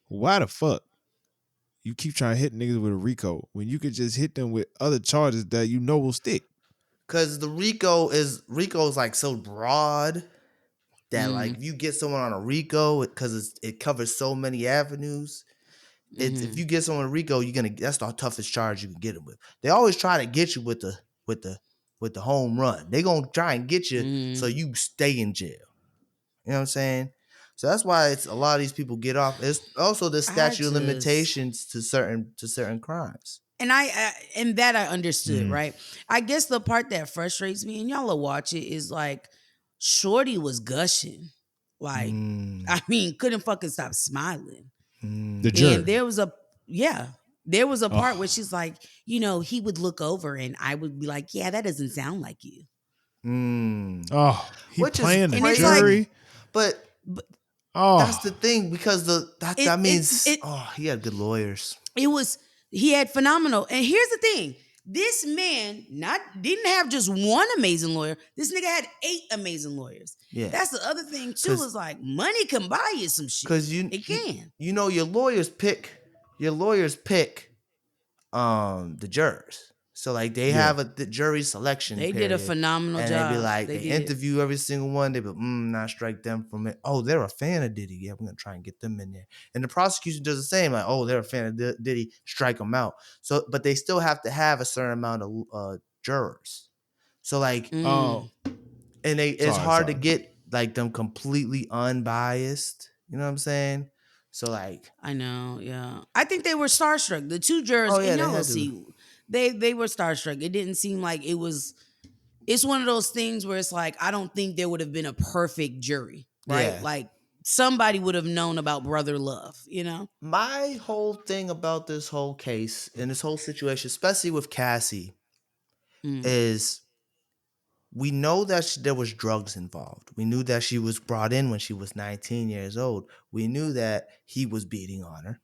Speaker 3: Why the fuck you keep trying to hit niggas with a RICO when you could just hit them with other charges that you know will stick?
Speaker 1: Because the RICO is like so broad that like
Speaker 2: Mm.
Speaker 1: if you get someone on a RICO, because it covers so many avenues. It's if
Speaker 2: Mm.
Speaker 1: you get someone on a RICO, that's the toughest charge you can get them with. They always try to get you with the with the home run. They gonna try and get you so
Speaker 2: Mm.
Speaker 1: you stay in jail. You know what I'm saying? So that's why it's a lot of these people get off. It's also the
Speaker 2: I
Speaker 1: statute of
Speaker 2: just
Speaker 1: limitations to certain crimes.
Speaker 2: and and that I understood,
Speaker 3: Mm.
Speaker 2: right? I guess the part that frustrates me, and y'all will watch it, is like Shorty was gushing. Like,
Speaker 1: Mm,
Speaker 2: I mean, couldn't fucking stop smiling.
Speaker 3: The
Speaker 1: mm,
Speaker 2: And
Speaker 3: jury.
Speaker 2: there was a yeah, there was a part where
Speaker 3: Oh,
Speaker 2: she's like, he would look over and I would be like, yeah, that doesn't sound like you.
Speaker 1: mm.
Speaker 3: he
Speaker 1: Which is
Speaker 3: playing the
Speaker 2: And it's like,
Speaker 1: crazy,
Speaker 3: jury.
Speaker 1: but
Speaker 2: but
Speaker 1: that's the
Speaker 3: Oh,
Speaker 1: thing because that
Speaker 2: it it
Speaker 1: means
Speaker 2: it
Speaker 1: he had good lawyers.
Speaker 2: it was he had phenomenal. And here's the thing. This man not didn't have just one amazing lawyer. This nigga had 8 amazing lawyers.
Speaker 1: Yeah,
Speaker 2: That's the other thing too,
Speaker 1: because
Speaker 2: is like money can buy you some shit.
Speaker 1: you,
Speaker 2: It
Speaker 1: you
Speaker 2: can.
Speaker 1: you know your lawyers pick the jurors. So like they
Speaker 3: yeah.
Speaker 1: have the jury selection
Speaker 2: They did a
Speaker 1: period,
Speaker 2: phenomenal
Speaker 1: and they be
Speaker 2: job.
Speaker 1: like
Speaker 2: They
Speaker 1: they
Speaker 2: did.
Speaker 1: interview every single one. They be not strike them from it. Oh, they're a fan of Diddy. Yeah, we're gonna try and get them in there. And the prosecution does the same. Like, oh, they're a fan of Diddy. Strike them out. So, but they still have to have a certain amount of jurors. So like,
Speaker 2: Mm.
Speaker 3: Oh,
Speaker 1: and it's
Speaker 3: sorry,
Speaker 1: hard to
Speaker 3: sorry.
Speaker 1: get like them completely unbiased. You know what I'm saying? So like,
Speaker 2: I know, yeah. I think they were starstruck. The 2 jurors,
Speaker 1: oh yeah,
Speaker 2: and
Speaker 1: they
Speaker 2: y'all will
Speaker 1: had to.
Speaker 2: see, they were starstruck. It didn't seem like it was. It's one of those things where it's like I don't think there would have been a perfect jury, right?
Speaker 1: Yeah.
Speaker 2: Like somebody would have known about brother love, you know?
Speaker 1: My whole thing about this whole case and this whole situation, especially with Cassie,
Speaker 2: Mm.
Speaker 1: is we know that there was drugs involved. We knew that she was brought in when she was 19 years old. We knew that he was beating on her.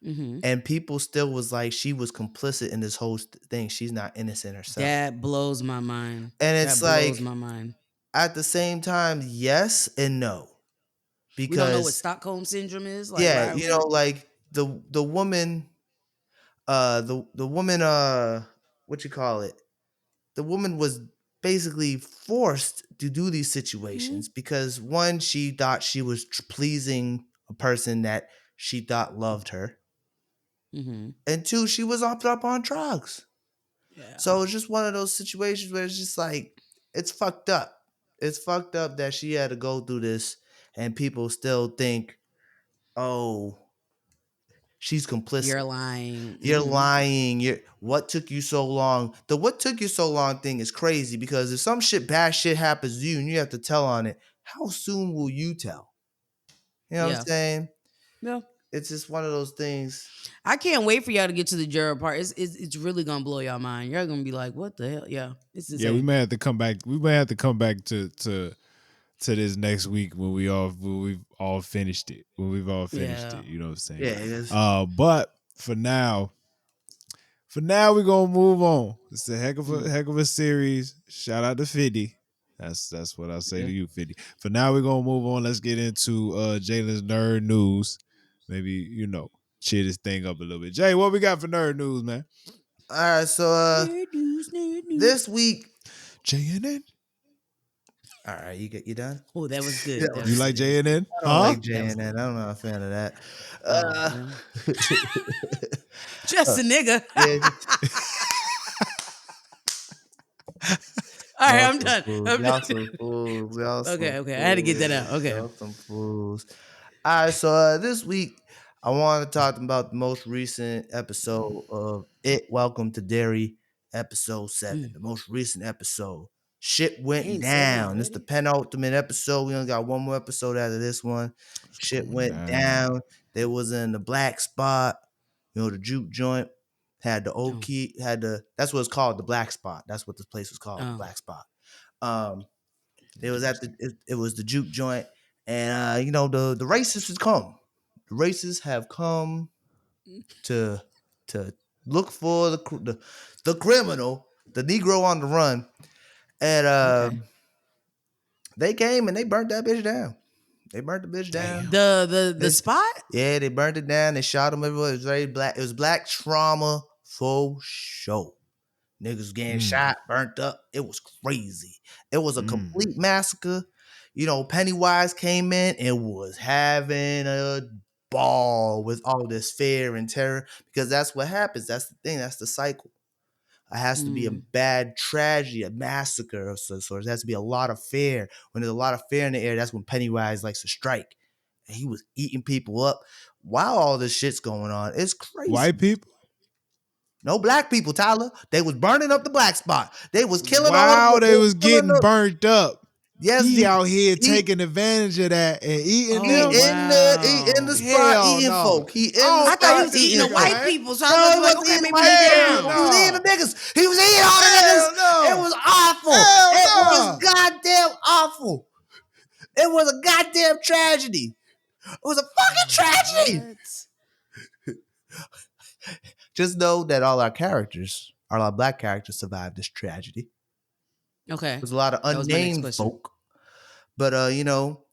Speaker 2: Hmm.
Speaker 1: And people still was like, she was complicit in this whole thing. She's not innocent herself.
Speaker 2: That blows my mind.
Speaker 1: And it's
Speaker 2: That blows
Speaker 1: like,
Speaker 2: my mind.
Speaker 1: at the same time, yes and no.
Speaker 2: We don't know what
Speaker 1: Because,
Speaker 2: Stockholm syndrome is. Like,
Speaker 1: yeah,
Speaker 2: why?
Speaker 1: like the woman, the woman, what you call it? The woman was basically forced to do these
Speaker 2: Mm-hmm.
Speaker 1: situations because one, she thought she was pleasing a person that she thought loved her,
Speaker 2: Mm-hmm.
Speaker 1: and two, she was up on drugs.
Speaker 2: Yeah.
Speaker 1: So it's just one of those situations where it's just like it's fucked up. It's fucked up that she had to go through this, and people still think, oh, she's complicit.
Speaker 2: You're lying.
Speaker 1: You're
Speaker 2: Mm-hmm.
Speaker 1: lying. What took you so long? The what took you so long thing is crazy because if some bad shit happens to you and you have to tell on it, how soon will you tell? You know what I'm
Speaker 2: Yeah.
Speaker 1: saying?
Speaker 2: Yeah.
Speaker 1: It's just one of those things.
Speaker 2: I can't wait for y'all to get to the juror part. It's really gonna blow y'all mind. You're gonna be like, what the hell? Yeah. It's
Speaker 3: Yeah, we
Speaker 2: insane.
Speaker 3: may have to come back. We may have to come back to this next week when we've all finished it. When we've all finished
Speaker 2: Yeah.
Speaker 3: it. You know what I'm saying?
Speaker 1: Yeah, it's,
Speaker 3: But for now we're gonna move on. It's a
Speaker 2: Mm.
Speaker 3: heck of a series. Shout out to 50. That's what I say
Speaker 2: Yeah.
Speaker 3: to you, 50. For now, we're gonna move on. Let's get into Jalen's nerd news. Maybe, cheer this thing up a little bit. Jay, what we got for nerd news, man?
Speaker 1: all right. So
Speaker 2: Nerd news, nerd news.
Speaker 1: this week,
Speaker 3: JNN?
Speaker 1: all right, you done?
Speaker 2: Oh, that was
Speaker 1: Yeah,
Speaker 2: good. That
Speaker 3: You
Speaker 2: was
Speaker 3: like
Speaker 2: that was good.
Speaker 3: JNN?
Speaker 1: I don't
Speaker 3: Huh?
Speaker 1: like
Speaker 2: That was
Speaker 1: JNN.
Speaker 2: good.
Speaker 1: I'm not a fan of that.
Speaker 2: Oh
Speaker 1: Uh,
Speaker 2: well. Just a nigga.
Speaker 1: yeah,
Speaker 2: All right,
Speaker 1: y'all
Speaker 2: I'm
Speaker 1: some
Speaker 2: done.
Speaker 1: fools.
Speaker 2: I'm
Speaker 1: Y'all
Speaker 2: done.
Speaker 1: some fools. Y'all some
Speaker 2: Okay, okay. I had to get that out.
Speaker 1: fools.
Speaker 2: Okay.
Speaker 1: Y'all some fools. All right, so this week I want to talk about the most recent episode of It Welcome to Derry, episode 7.
Speaker 2: Mm.
Speaker 1: The most recent episode. Shit went
Speaker 2: Dang, 7
Speaker 1: down. It's the
Speaker 2: already?
Speaker 1: penultimate episode. We only got one more episode out of this one.
Speaker 3: It's
Speaker 1: Shit
Speaker 3: going
Speaker 1: went
Speaker 3: down.
Speaker 1: down. They was in the black spot, the juke joint. Had the old
Speaker 2: Oh.
Speaker 1: key, that's what it's called, the black spot. That's what this place was called, the
Speaker 2: Oh.
Speaker 1: black spot. It was at it was the juke joint, and the racists has come. The racists have come to look for the criminal, the Negro on the run, and
Speaker 2: Okay.
Speaker 1: they came and they burnt that bitch down. They burnt the bitch down.
Speaker 2: The spot?
Speaker 1: Yeah, they burned it down. They shot him everywhere. It was very black. It was black trauma for sure. Niggas getting shot, burnt up. It was crazy. It was a complete massacre. Pennywise came in and was having a ball with all this fear and terror because that's what happens. That's the thing. That's the cycle. It has to be a bad tragedy, a massacre of some sort. There has to be a lot of fear. When there's a lot of fear in the air, that's when Pennywise likes to strike. And he was eating people up while all this shit's going on. It's crazy.
Speaker 3: White people?
Speaker 1: No black people, Tyler. They was burning up the black spot. They was killing all
Speaker 3: Wow,
Speaker 1: of them.
Speaker 3: they was getting burnt up.
Speaker 1: Yes,
Speaker 3: he out here taking advantage of that and eating them.
Speaker 1: He in the spot
Speaker 3: Hell
Speaker 1: eating
Speaker 3: no.
Speaker 1: folk. He in the
Speaker 2: I
Speaker 1: spot
Speaker 2: thought he was eating the
Speaker 1: folk.
Speaker 2: white people. So
Speaker 1: No,
Speaker 2: I
Speaker 1: he
Speaker 2: was like,
Speaker 1: wasn't
Speaker 2: okay,
Speaker 1: eating
Speaker 2: maybe
Speaker 1: white
Speaker 2: he
Speaker 1: people.
Speaker 2: down.
Speaker 1: He was eating the niggas. He was eating all the niggas.
Speaker 3: No.
Speaker 1: It was awful. It was goddamn awful. It was a goddamn tragedy. It was a fucking tragedy. Just know that all our black characters survived this tragedy.
Speaker 2: Okay.
Speaker 1: There's a lot of unnamed folk. But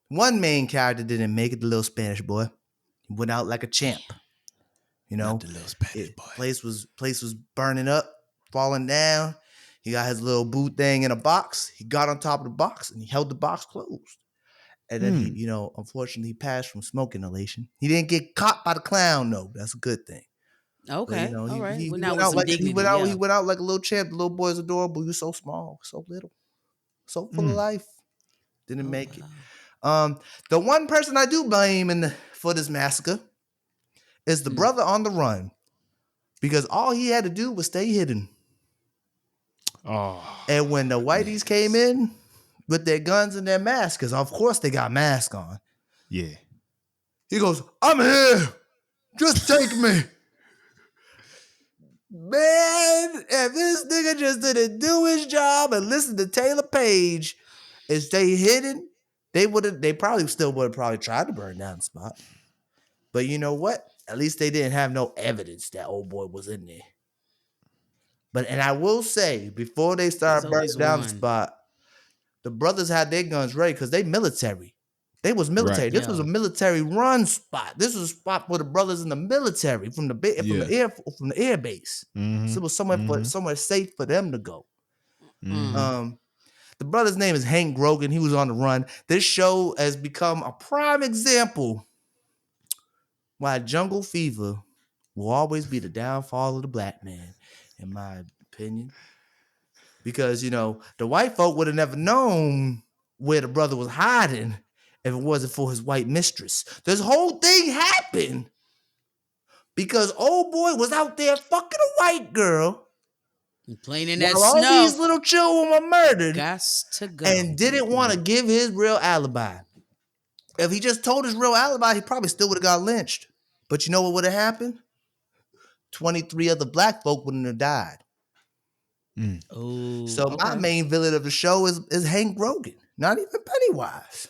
Speaker 1: one main character didn't make it, the little Spanish boy. He went out like a champ.
Speaker 3: Not the little Spanish boy.
Speaker 1: Place was burning up, falling down. He got his little boot thing in a box. He got on top of the box and he held the box closed. And then he, unfortunately passed from smoke inhalation. He didn't get caught by the clown though. That's a good thing.
Speaker 2: Okay.
Speaker 1: But,
Speaker 2: all right.
Speaker 1: He
Speaker 2: went
Speaker 1: went
Speaker 2: out
Speaker 1: out
Speaker 2: with some dignity.
Speaker 1: he went out like a little champ. The little boy's adorable. He was so small, so little, so full of life. Didn't make it. The one person I do blame for this massacre is the brother on the run, because all he had to do was stay hidden.
Speaker 3: Oh,
Speaker 1: and when the whiteys came in with their guns and their masks, because of course they got masks on.
Speaker 3: Yeah.
Speaker 1: He goes, "I'm here. Just take me." Man, if this nigga just didn't do his job and listen to Taylor Page and stay hidden, they probably still would have tried to burn down the spot. But you know what? At least they didn't have no evidence that old boy was in there. And I will say, before they started burning down the spot, the brothers had their guns ready because they military. They was military.
Speaker 3: Right.
Speaker 1: This was a military run spot. This was a spot for the brothers in the military from the air base. So it was somewhere safe for them to go. The brother's name is Hank Grogan. He was on the run. This show has become a prime example why jungle fever will always be the downfall of the black man, in my opinion. Because, the white folk would have never known where the brother was hiding if it wasn't for his white mistress. This whole thing happened because old boy was out there fucking a white girl.
Speaker 2: Playing in that
Speaker 1: while
Speaker 2: snow.
Speaker 1: All these little children were murdered.
Speaker 2: Gots to go.
Speaker 1: And didn't want to give his real alibi. If he just told his real alibi, he probably still would have got lynched. But you know what would have happened? 23 other black folk wouldn't have died. My main villain of the show is Hank Grogan, not even Pennywise.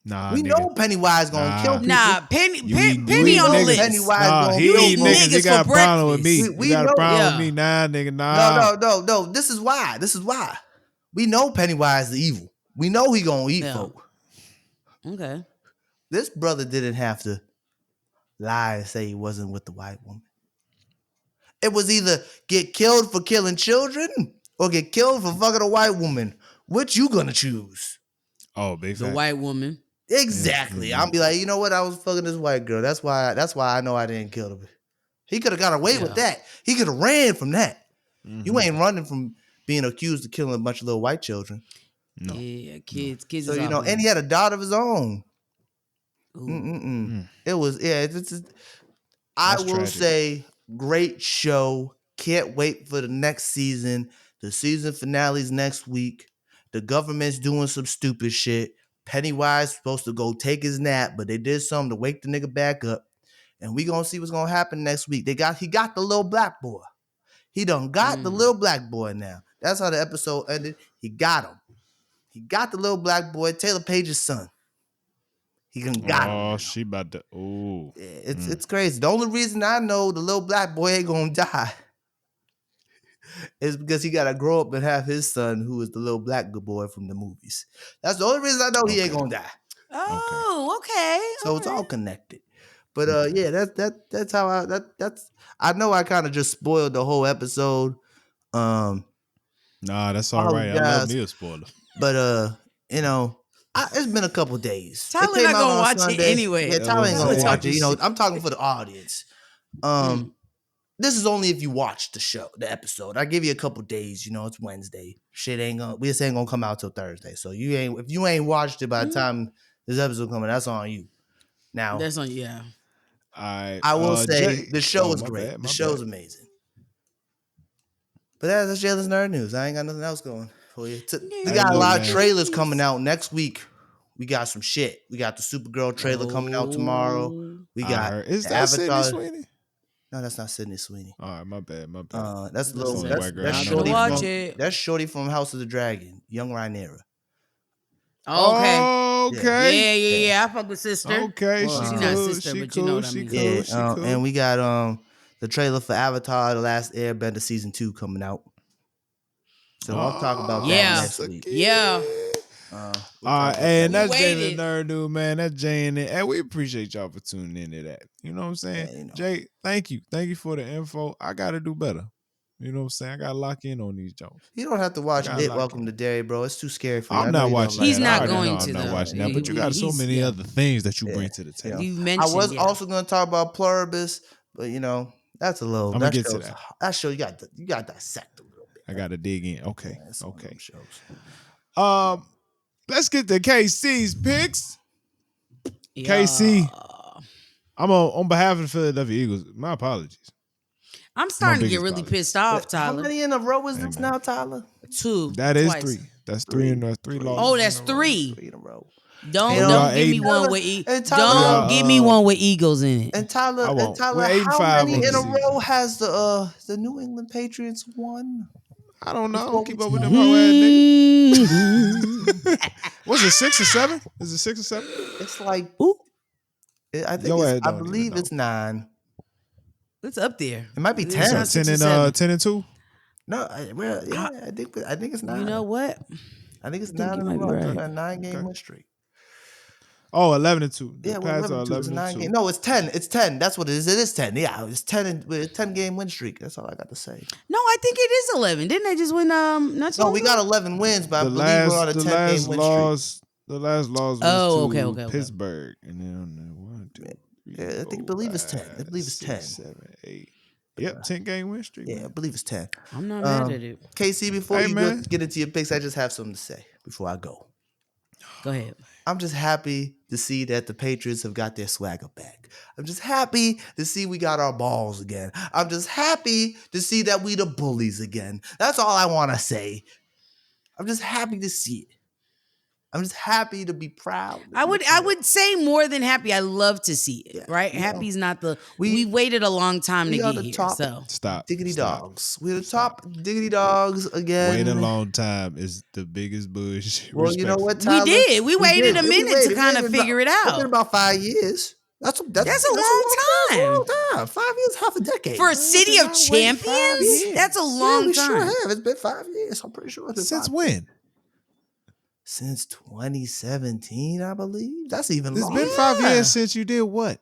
Speaker 3: Nah,
Speaker 1: we know Pennywise gonna kill people.
Speaker 2: Penny
Speaker 1: we
Speaker 2: on the
Speaker 1: know
Speaker 2: list.
Speaker 1: Pennywise gonna
Speaker 3: he
Speaker 1: kill
Speaker 3: eat
Speaker 1: folks.
Speaker 3: niggas. He got a problem with me.
Speaker 1: We
Speaker 3: got
Speaker 1: know,
Speaker 3: a problem with me, nah, nigga. Nah.
Speaker 1: No. This is why. We know Pennywise the evil. We know he gonna eat folk.
Speaker 2: Okay.
Speaker 1: This brother didn't have to lie and say he wasn't with the white woman. It was either get killed for killing children or get killed for fucking a white woman. Which you gonna choose?
Speaker 3: Oh, big
Speaker 2: the white woman.
Speaker 1: Exactly.
Speaker 3: Mm-hmm.
Speaker 1: I'll be like, you know what? I was fucking this white girl. That's why I know I didn't kill her. He could have got away with that. He could have ran from that. You ain't running from being accused of killing a bunch of little white children.
Speaker 2: No. Yeah, kids.
Speaker 1: So and he had a daughter of his own. It was I will say, great show. Can't wait for the next season. The season finale's next week. The government's doing some stupid shit. Pennywise supposed to go take his nap, but they did something to wake the nigga back up. And we gonna see what's gonna happen next week. He got the little black boy. He done got the little black boy now. That's how the episode ended. He got him. He got the little black boy, Taylor Page's son. He done got him.
Speaker 3: Oh,
Speaker 1: Now.
Speaker 3: she about to. Oh,
Speaker 1: Yeah, it's crazy. The only reason I know the little black boy ain't gonna die is because he gotta grow up and have his son, who is the little black good boy from the movies. That's the only reason I know he ain't gonna die.
Speaker 2: Oh, okay.
Speaker 1: So it's all connected. But yeah, that's how I know I kind of just spoiled the whole episode.
Speaker 3: Nah, that's all right. I love me a spoiler.
Speaker 1: But it's been a couple days.
Speaker 2: Tyler not gonna watch it anyway.
Speaker 1: Yeah, Tyler ain't gonna watch it.
Speaker 2: Shit.
Speaker 1: I'm talking for the audience. This is only if you watch the episode. I give you a couple days. It's Wednesday. Shit ain't gonna come out till Thursday. So if you ain't watched it by the time this episode coming, that's on you. Now
Speaker 2: that's on you. Yeah.
Speaker 1: I will say the show is great. The show is amazing. But that's Jalen's Nerd News. I ain't got nothing else going for you. We got a lot of trailers coming out next week. We got some shit. We got the Supergirl trailer coming out tomorrow. We got
Speaker 3: is that
Speaker 1: Avatar.
Speaker 3: Sydney Sweeney?
Speaker 1: No, that's not Sydney Sweeney.
Speaker 3: All right, my bad.
Speaker 1: That's Shorty from House of the Dragon, young Rhaenyra.
Speaker 3: Okay.
Speaker 2: Yeah. I fuck with sister.
Speaker 3: Okay,
Speaker 2: well, she's not sister, but you know what I mean.
Speaker 1: Yeah, and we got the trailer for Avatar: The Last Airbender season 2 coming out. So I'll talk about that next week.
Speaker 2: Yeah.
Speaker 3: And that's Jay the Nerd Dude, man. That's Jay in it. And we appreciate y'all for tuning into that. You know what I'm saying? Yeah, Jay, thank you. Thank you for the info. I gotta do better. You know what I'm saying? I gotta lock in on these jokes.
Speaker 1: You don't have to watch it. Welcome to Derry, bro. It's too scary for you.
Speaker 3: I'm not watching.
Speaker 2: He's not going to.
Speaker 3: I'm not watching that. But you got so many other things that you bring to the table.
Speaker 2: You mentioned.
Speaker 1: I was also going to talk about Pluribus, but that's a little.
Speaker 3: I'm gonna get to that.
Speaker 1: That show you got to dissect a little bit.
Speaker 3: I got to dig in. Okay. Okay. Let's get to KC's picks. Yeah. KC, I'm on behalf of the Philadelphia Eagles. My apologies.
Speaker 2: I'm starting to get really pissed off, Tyler.
Speaker 1: How many in a row is this now, Tyler?
Speaker 2: 2.
Speaker 3: That is 3. That's 3 and 3 losses.
Speaker 2: Oh, that's 3.
Speaker 1: 3 in a row.
Speaker 2: Don't give me one with don't give me one with Eagles in it.
Speaker 1: And Tyler, how many in a row has the New England Patriots won?
Speaker 3: I don't know. I don't keep up with them hoe ass niggas. What's it, 6 or 7? Is it 6 or 7?
Speaker 1: It's like I believe it's 9.
Speaker 2: It's up there.
Speaker 1: It might be 10.
Speaker 3: 10 and 2.
Speaker 1: No, I think it's 9.
Speaker 2: You know what?
Speaker 1: I think it's 9 in a row. Right. A 9-game win streak.
Speaker 3: Oh, 11 and 2.
Speaker 1: Yeah, 11 and 2. No, it's 10. It's 10. That's what it is. It is 10. Yeah, it's 10 with a 10-game win streak. That's all I got to say.
Speaker 2: No, I think it is 11. Didn't they just win?
Speaker 1: We got 11 wins, but I believe we're on a 10-game win streak.
Speaker 3: The last loss was to Pittsburgh, and then 1, 2, 3.
Speaker 1: Yeah, I believe it's 10. I believe it's 10.
Speaker 3: 7, 8. Yep, 10-game win streak.
Speaker 1: Yeah,
Speaker 3: man.
Speaker 1: I believe it's 10.
Speaker 2: I'm not mad at it.
Speaker 1: KC, before you get into your picks, I just have something to say before I go.
Speaker 2: Go ahead.
Speaker 1: I'm just happy to see that the Patriots have got their swagger back. I'm just happy to see we got our balls again. I'm just happy to see that we the bullies again. That's all I want to say. I'm just happy to see it. I'm just happy to be proud.
Speaker 2: I would say more than happy. I love to see it. Right? Happy's not the. We waited a long time to get here. So
Speaker 3: stop.
Speaker 1: Diggity dogs. We're the top diggity dogs again.
Speaker 3: Wait a long time is the biggest bullshit.
Speaker 1: Well, you know what, Tyler?
Speaker 2: We did. We waited a minute to kind of figure it out.
Speaker 1: It's been about 5 years. That's a long time.
Speaker 2: That's a long
Speaker 1: time. 5 years, half a decade.
Speaker 2: For a city of champions? That's a long time.
Speaker 1: Sure have. It's been 5 years. I'm pretty sure.
Speaker 3: Since when?
Speaker 1: Since 2017, I believe. That's even longer.
Speaker 3: It's been 5 years since you did what?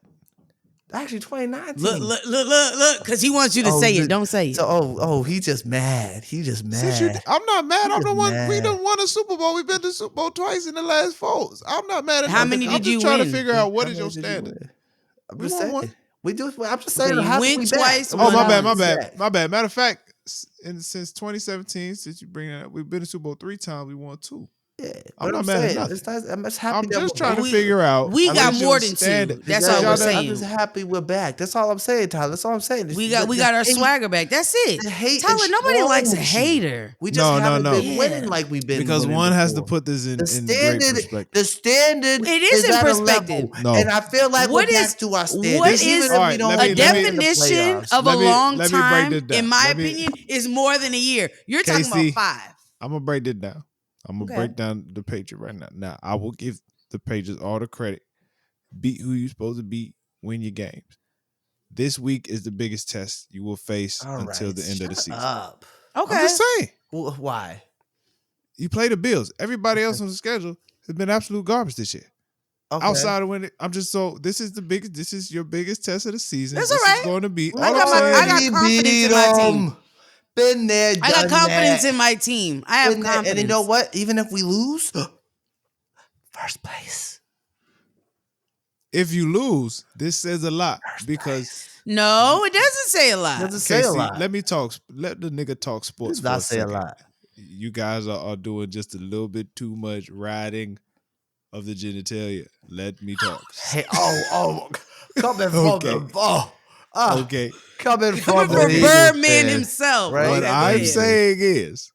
Speaker 1: Actually, 2019.
Speaker 2: Look, because he wants you to say it. Don't say it.
Speaker 1: So, he's just mad.
Speaker 3: I'm not mad. I'm the one. We done won a Super Bowl. We've been to Super Bowl twice in the last 4. I'm not mad at
Speaker 2: how many did you win?
Speaker 3: I'm just trying to figure out what is your standard.
Speaker 1: I'm just saying. We do. I'm just saying.
Speaker 2: You win twice.
Speaker 3: Oh, my bad. Matter of fact, since 2017, since you bring that up, we've been to Super Bowl 3 times. We won 2.
Speaker 1: Yeah,
Speaker 3: I'm
Speaker 1: but I'm
Speaker 3: not mad at
Speaker 1: saying
Speaker 3: nothing.
Speaker 1: it's nice. I'm just happy
Speaker 3: I'm
Speaker 1: that
Speaker 3: just
Speaker 1: we're
Speaker 3: trying
Speaker 1: back.
Speaker 3: to figure out
Speaker 2: We got
Speaker 3: what
Speaker 2: more
Speaker 3: your
Speaker 2: than
Speaker 3: standard.
Speaker 2: two. That's
Speaker 3: Because
Speaker 2: all we're
Speaker 3: y'all done,
Speaker 1: I'm just
Speaker 2: saying.
Speaker 1: happy we're back. That's all I'm saying, Tyler. That's all I'm saying.
Speaker 2: We got our
Speaker 1: hate,
Speaker 2: swagger back. That's it.
Speaker 1: the hate
Speaker 2: Tyler, nobody likes a
Speaker 1: explodes you.
Speaker 2: hater.
Speaker 1: We just
Speaker 3: No.
Speaker 1: haven't been winning
Speaker 2: Yeah.
Speaker 1: like we've been
Speaker 3: Because
Speaker 1: winning
Speaker 3: one has to
Speaker 1: before.
Speaker 3: put this
Speaker 1: The
Speaker 3: in great
Speaker 1: standard,
Speaker 3: perspective.
Speaker 1: the standard
Speaker 2: It is
Speaker 1: is
Speaker 2: in
Speaker 1: at a
Speaker 2: perspective.
Speaker 1: level,
Speaker 3: No.
Speaker 1: and I feel like
Speaker 2: What
Speaker 1: we're
Speaker 2: is
Speaker 1: back to our
Speaker 2: what
Speaker 1: standard,
Speaker 3: This is
Speaker 1: even
Speaker 2: is
Speaker 1: if
Speaker 3: all
Speaker 1: we
Speaker 3: right.
Speaker 1: don't
Speaker 2: a
Speaker 1: make it in the
Speaker 2: definition
Speaker 1: playoffs.
Speaker 2: of a long
Speaker 3: let me break
Speaker 2: time,
Speaker 3: this down.
Speaker 2: in my opinion, is more than a year. You're talking about
Speaker 3: KC,
Speaker 2: 5.
Speaker 3: I'm gonna break this down. I'm gonna
Speaker 2: Okay.
Speaker 3: break down the Patriots right now. Now I will give the Patriots all the credit. Beat who you're supposed to beat. Win your games. This week is the biggest test you will face
Speaker 1: All
Speaker 3: until
Speaker 1: right,
Speaker 3: the end of the
Speaker 1: shut
Speaker 3: season.
Speaker 1: up.
Speaker 3: I'm
Speaker 2: Okay.
Speaker 3: just saying.
Speaker 1: Why?
Speaker 3: You play the Bills. Everybody else on the schedule has been absolute garbage this year.
Speaker 1: Okay.
Speaker 3: Outside of winning, I'm just so this is the biggest. This is your biggest test of the season.
Speaker 2: That's
Speaker 3: This
Speaker 2: all
Speaker 3: is
Speaker 2: right.
Speaker 3: going to be.
Speaker 1: We
Speaker 3: All I'm
Speaker 2: I
Speaker 3: saying
Speaker 2: got
Speaker 3: is,
Speaker 2: confidence
Speaker 1: beat
Speaker 2: in my team.
Speaker 1: 'em. Been there,
Speaker 2: I got
Speaker 1: done
Speaker 2: confidence
Speaker 1: that.
Speaker 2: in my team. I have
Speaker 1: Been there.
Speaker 2: confidence.
Speaker 1: And you know what? Even if we lose, first place.
Speaker 3: if you lose, this says a lot because
Speaker 2: No, it doesn't say a lot.
Speaker 1: Doesn't say a
Speaker 3: KC,
Speaker 1: lot.
Speaker 3: let me talk. Let the nigga talk sports
Speaker 1: Does
Speaker 3: for
Speaker 1: not
Speaker 3: a
Speaker 1: say a
Speaker 3: second.
Speaker 1: lot.
Speaker 3: You guys are doing just a little bit too much riding of the genitalia. Let me talk.
Speaker 1: Hey, coming from
Speaker 3: Okay.
Speaker 1: the
Speaker 3: Okay.
Speaker 1: coming
Speaker 2: Coming
Speaker 1: from
Speaker 2: from
Speaker 1: the Eagles
Speaker 2: Birdman
Speaker 1: fan,
Speaker 2: himself.
Speaker 1: right?
Speaker 3: What
Speaker 2: Okay, go
Speaker 3: I'm
Speaker 2: ahead.
Speaker 3: saying is,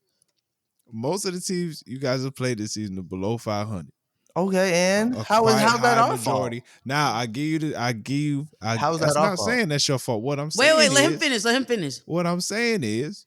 Speaker 3: most of the teams you guys have played this season are below 500.
Speaker 1: Okay, and
Speaker 3: A
Speaker 1: how's
Speaker 3: quite
Speaker 1: that
Speaker 3: high
Speaker 1: our
Speaker 3: majority.
Speaker 1: fault?
Speaker 3: Now I give you the. I give you.
Speaker 1: How's that
Speaker 3: That's
Speaker 1: our
Speaker 3: not
Speaker 1: fault?
Speaker 3: saying that's your fault. What I'm saying
Speaker 2: Wait, let him
Speaker 3: is,
Speaker 2: finish. Let him finish.
Speaker 3: what I'm saying is,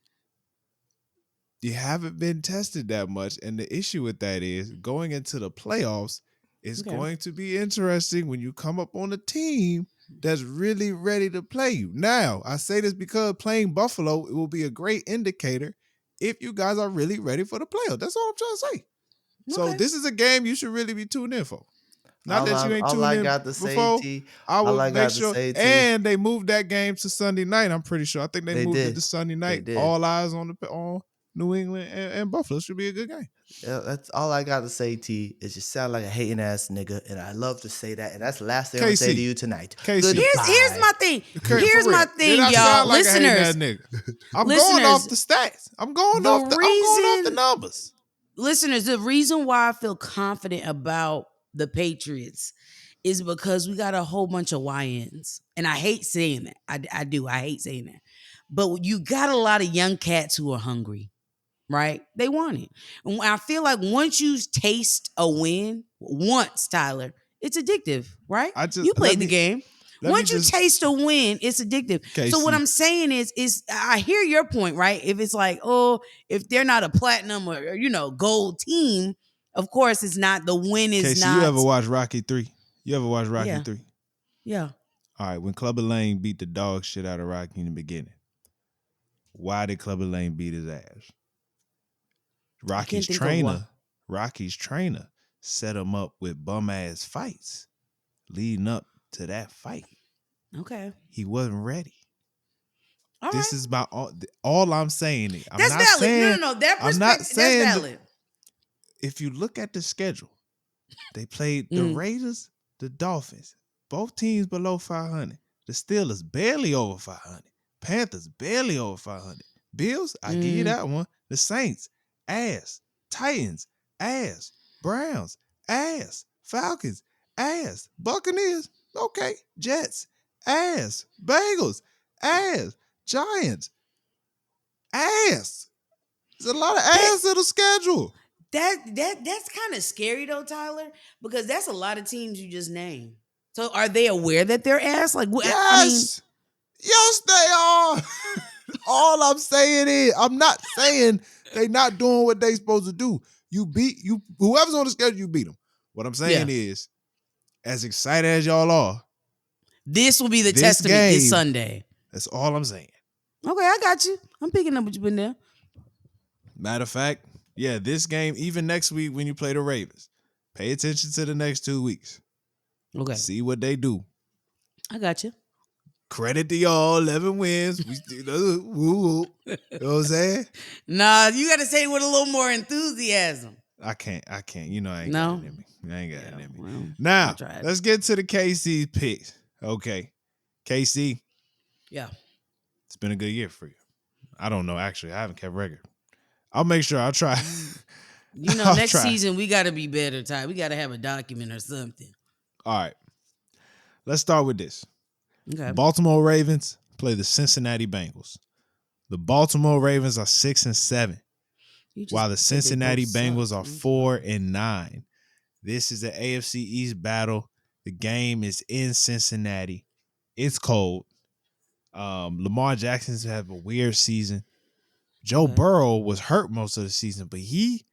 Speaker 3: you haven't been tested that much, and the issue with that is going into the playoffs is
Speaker 2: Okay.
Speaker 3: going to be interesting when you come up on a team that's really ready to play you. Now, I say this because playing Buffalo, it will be a great indicator if you guys are really ready for the playoffs. That's all I'm trying to say. So
Speaker 2: Okay.
Speaker 3: this is a game you should really be tuned in for. Not that you ain't
Speaker 1: All
Speaker 3: tuned
Speaker 1: I
Speaker 3: in
Speaker 1: got to say,
Speaker 3: before.
Speaker 1: T.
Speaker 3: I
Speaker 1: All
Speaker 3: will
Speaker 1: I
Speaker 3: make
Speaker 1: got to
Speaker 3: sure.
Speaker 1: say, T.
Speaker 3: And they moved that game to Sunday night. I'm pretty sure. I think they
Speaker 1: They
Speaker 3: moved it
Speaker 1: did.
Speaker 3: to Sunday night.
Speaker 1: did.
Speaker 3: All eyes on New England and Buffalo. Should be a good game.
Speaker 1: Yeah, that's all I got to say, T. Is you sound like a hating ass nigga, and I love to say that, and that's the last thing I'm gonna say to
Speaker 3: KC.
Speaker 1: you tonight.
Speaker 3: KC.
Speaker 1: Goodbye.
Speaker 2: Here's my thing.
Speaker 3: For
Speaker 2: Here's
Speaker 3: real.
Speaker 2: my
Speaker 3: Did
Speaker 2: thing,
Speaker 3: I
Speaker 2: y'all.
Speaker 3: sound like a hating
Speaker 2: Listeners,
Speaker 3: ass nigga? I'm
Speaker 2: listeners,
Speaker 3: going off the stats. I'm going
Speaker 2: the
Speaker 3: off the
Speaker 2: reason-
Speaker 3: numbers.
Speaker 2: listeners, the reason why I feel confident about the Patriots is because we got a whole bunch of YNs. And I hate saying that. I do. I hate saying that. But you got a lot of young cats who are hungry, right? They want it. And I feel like once you taste a win, once, Tyler, it's addictive, right? You played the game. Once you taste a win, it's addictive. So what
Speaker 3: KC.
Speaker 2: I'm saying is I hear your point, right? If it's like, oh, if they're not a platinum or gold team, of course it's not. The win is
Speaker 3: KC,
Speaker 2: not.
Speaker 3: you ever watch Rocky 3? You ever watch Rocky
Speaker 2: Yeah.
Speaker 3: 3?
Speaker 2: Yeah.
Speaker 3: All right, when Clubber Lang beat the dog shit out of Rocky in the beginning, why did Clubber Lang beat his ass? Rocky's
Speaker 2: think of why.
Speaker 3: trainer set him up with bum ass fights leading up to that fight.
Speaker 2: Okay.
Speaker 3: He wasn't ready.
Speaker 2: All
Speaker 3: This
Speaker 2: right.
Speaker 3: is about all I'm saying. I'm
Speaker 2: That's
Speaker 3: not
Speaker 2: valid.
Speaker 3: saying,
Speaker 2: No. That
Speaker 3: I'm not
Speaker 2: perspective,
Speaker 3: saying
Speaker 2: that's valid.
Speaker 3: if you look at the schedule, they played the Raiders, the Dolphins, both teams below 500. The Steelers barely over 500. Panthers barely over 500. Bills, I give you that one. The Saints, ass. Titans, ass. Browns, ass. Falcons, ass. Buccaneers, okay. Jets, ass. Bengals, ass. Giants, ass. There's a lot of ass in the schedule.
Speaker 2: That's kind of scary though, Tyler, because that's a lot of teams you just named. So are they aware that they're ass? Like,
Speaker 3: Yes. Yes, they are. All I'm saying is, I'm not saying they not doing what they supposed to do. You beat whoever's on the schedule, you beat them. What I'm saying is, as excited as y'all are,
Speaker 2: this will be the
Speaker 3: this
Speaker 2: testament
Speaker 3: game,
Speaker 2: this Sunday.
Speaker 3: That's all I'm saying.
Speaker 2: Okay, I got you. I'm picking up what you've been there.
Speaker 3: Matter of fact, yeah, this game, even next week when you play the Ravens, pay attention to the next 2 weeks.
Speaker 2: Okay.
Speaker 3: See what they do.
Speaker 2: I got you.
Speaker 3: Credit to y'all, 11 wins. We still, woo. You know what I'm saying?
Speaker 2: Nah, you got to say it with a little more enthusiasm.
Speaker 3: I can't. You know I ain't
Speaker 2: No?
Speaker 3: got it in me. I ain't got it in me.
Speaker 2: Well,
Speaker 3: Now,
Speaker 2: I tried.
Speaker 3: let's get to the KC picks. Okay. KC,
Speaker 2: Yeah.
Speaker 3: it's been a good year for you. I don't know, actually. I haven't kept record. I'll make sure. I'll try. I'll
Speaker 2: Next
Speaker 3: try.
Speaker 2: season we got to be better, Ty. We got to have a document or something.
Speaker 3: All right. Let's start with this.
Speaker 2: Okay.
Speaker 3: Baltimore Ravens play the Cincinnati Bengals. The Baltimore Ravens are 6-7,
Speaker 2: You just
Speaker 3: while the
Speaker 2: said they both
Speaker 3: Cincinnati
Speaker 2: sucked.
Speaker 3: Bengals are 4-9. This is the AFC East battle. The game is in Cincinnati. It's cold. Lamar Jackson's have a weird season. Joe
Speaker 2: Okay.
Speaker 3: Burrow was hurt most of the season, but he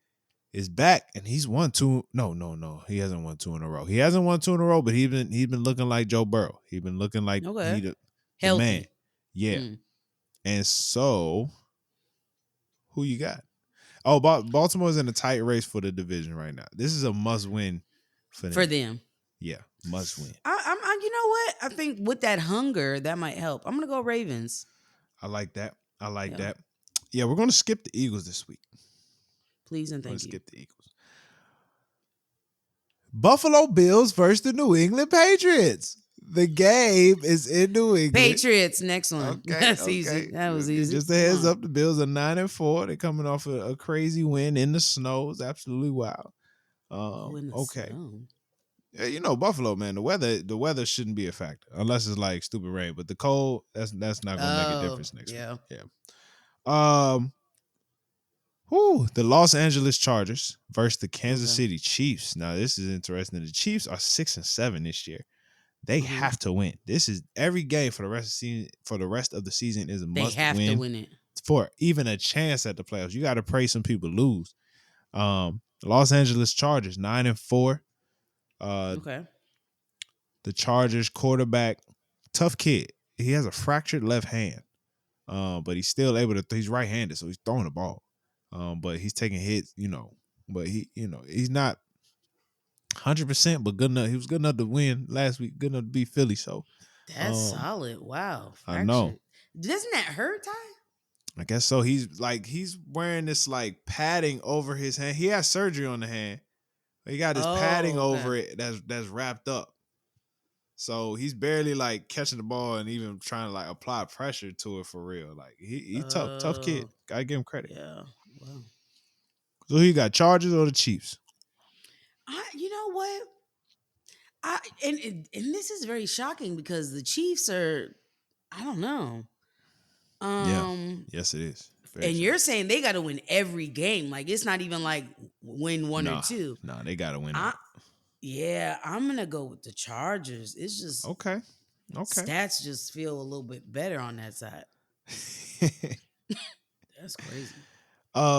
Speaker 3: is back and he's won two. No. He hasn't won two in a row. He hasn't won two in a row, but he's been looking like Joe Burrow. He's been looking like
Speaker 2: Okay.
Speaker 3: he the man.
Speaker 2: Healthy.
Speaker 3: Yeah.
Speaker 2: Mm.
Speaker 3: And so, who you got? Oh, Baltimore's in a tight race for the division right now. This is a must win for them.
Speaker 2: For them.
Speaker 3: Yeah, must win.
Speaker 2: You know what? I think with that hunger, that might help. I'm gonna go Ravens.
Speaker 3: I like that.
Speaker 2: Yeah.
Speaker 3: That. Yeah, we're gonna skip the Eagles this week.
Speaker 2: Please and
Speaker 3: We're gonna
Speaker 2: thank you.
Speaker 3: skip the Eagles. Buffalo Bills versus the New England Patriots. The game is in New England.
Speaker 2: Patriots, next one.
Speaker 3: Okay,
Speaker 2: That's easy. That was easy.
Speaker 3: Just a heads up, the Bills are 9-4. They're coming off a crazy win in the snow. It's absolutely wild.
Speaker 2: In the
Speaker 3: Okay.
Speaker 2: snow.
Speaker 3: Yeah, Buffalo, man. The weather shouldn't be a factor unless it's like stupid rain. But the cold, that's not gonna make a difference next week. Yeah. The Los Angeles Chargers versus the Kansas City Chiefs. Now, this is interesting. The Chiefs are 6-7 this year. They have to win. This is every game for the rest of the season. For the rest of the season is a must win.
Speaker 2: They have to win it
Speaker 3: for even a chance at the playoffs. You got to pray some people lose. Los Angeles Chargers 9-4. The Chargers quarterback, tough kid. He has a fractured left hand, but he's still able to. He's right-handed, so he's throwing the ball. But he's taking hits, But he's not 100%, but good enough. He was good enough to win last week. Good enough to beat Philly. So
Speaker 2: that's solid. Wow, fractured.
Speaker 3: I know.
Speaker 2: Doesn't that hurt, Ty?
Speaker 3: I guess so. He's wearing this like padding over his hand. He has surgery on the hand. He got this padding over it that's wrapped up. So he's barely like catching the ball and even trying to like apply pressure to it for real. Like he's tough kid. Gotta give him credit.
Speaker 2: Yeah. Wow.
Speaker 3: So who you got, Chargers or the Chiefs?
Speaker 2: You know what? And this is very shocking because the Chiefs are, I don't know.
Speaker 3: Yes, it is.
Speaker 2: Very and shocking. You're saying they got to win every game. Like it's not even like win one or two.
Speaker 3: No, they got to win.
Speaker 2: Yeah, I'm gonna go with the Chargers. It's just
Speaker 3: okay.
Speaker 2: Stats just feel a little bit better on that side. That's crazy.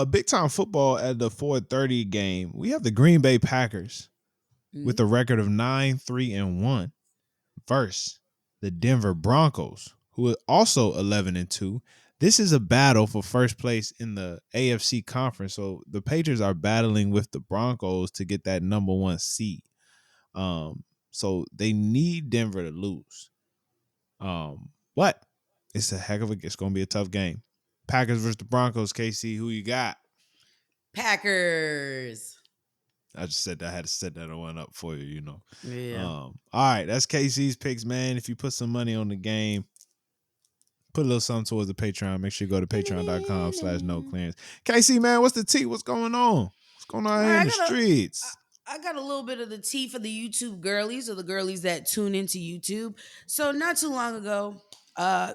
Speaker 3: Big time football at the 4:30 game. We have the Green Bay Packers with a record of 9-3-1 versus the Denver Broncos, who are also 11-2. This is a battle for first place in the AFC conference. So the Patriots are battling with the Broncos to get that number 1 seed. So they need Denver to lose. But it's it's going to be a tough game. Packers versus the Broncos. KC, who you got?
Speaker 2: Packers.
Speaker 3: I just said that. I had to set that one up for you,
Speaker 2: Yeah.
Speaker 3: All right, that's KC's picks, man. If you put some money on the game, put a little something towards the Patreon. Make sure you go to patreon.com/noclearance. KC, man, what's the tea? What's going on? What's going on here in the streets?
Speaker 2: I got a little bit of the tea for the YouTube girlies or the girlies that tune into YouTube. So not too long ago,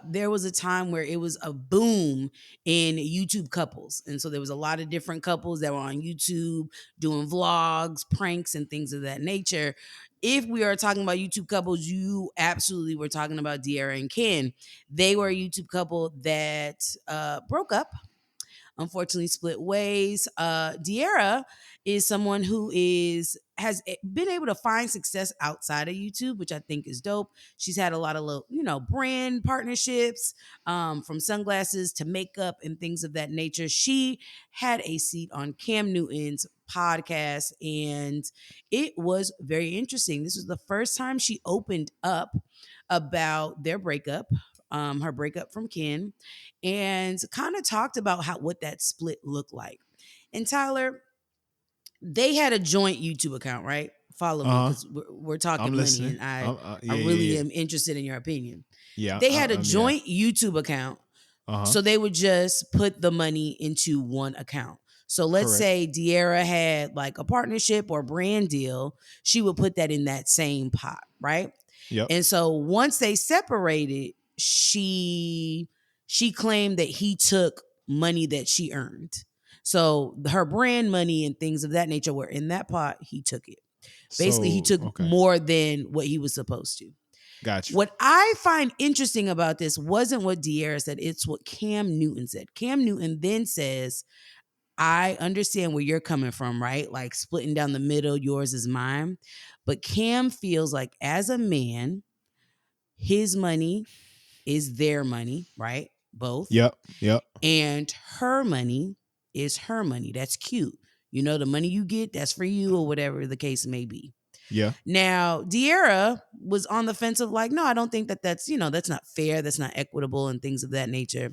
Speaker 2: there was a time where it was a boom in YouTube couples. And so there was a lot of different couples that were on YouTube doing vlogs, pranks, and things of that nature. If we are talking about YouTube couples, you absolutely were talking about De'Ara and Ken. They were a YouTube couple that broke up. Unfortunately, split ways. De'Ara is someone who has been able to find success outside of YouTube, which I think is dope. She's had a lot of brand partnerships, from sunglasses to makeup and things of that nature. She had a seat on Cam Newton's podcast, and it was very interesting. This was the first time she opened up about their breakup. Her breakup from Ken, and kind of talked about what that split looked like. And Tyler, they had a joint YouTube account, right? Follow me because we're talking money, and I really am interested in your opinion.
Speaker 3: Yeah,
Speaker 2: they had a joint YouTube account, so they would just put the money into one account. So let's
Speaker 3: Correct.
Speaker 2: say De'Ara had like a partnership or brand deal, she would put that in that same pot, right?
Speaker 3: Yep.
Speaker 2: And so once they separated, she claimed that he took money that she earned. So her brand money and things of that nature were in that pot. He took it. Basically, he
Speaker 3: So
Speaker 2: took
Speaker 3: okay,
Speaker 2: more than what he was supposed to.
Speaker 3: got you.
Speaker 2: What I find interesting about this wasn't what De'Ara said, it's what Cam Newton said. Cam Newton then says, I understand where you're coming from, right? Like splitting down the middle, yours is mine. But Cam feels like as a man, his money is their money, right? Both.
Speaker 3: Yep. Yep.
Speaker 2: And her money is her money. That's cute. You know, the money you get, that's for you or whatever the case may be.
Speaker 3: Yeah.
Speaker 2: Now, De'Ara was on the fence of like, no, I don't think that that's, that's not fair. That's not equitable and things of that nature.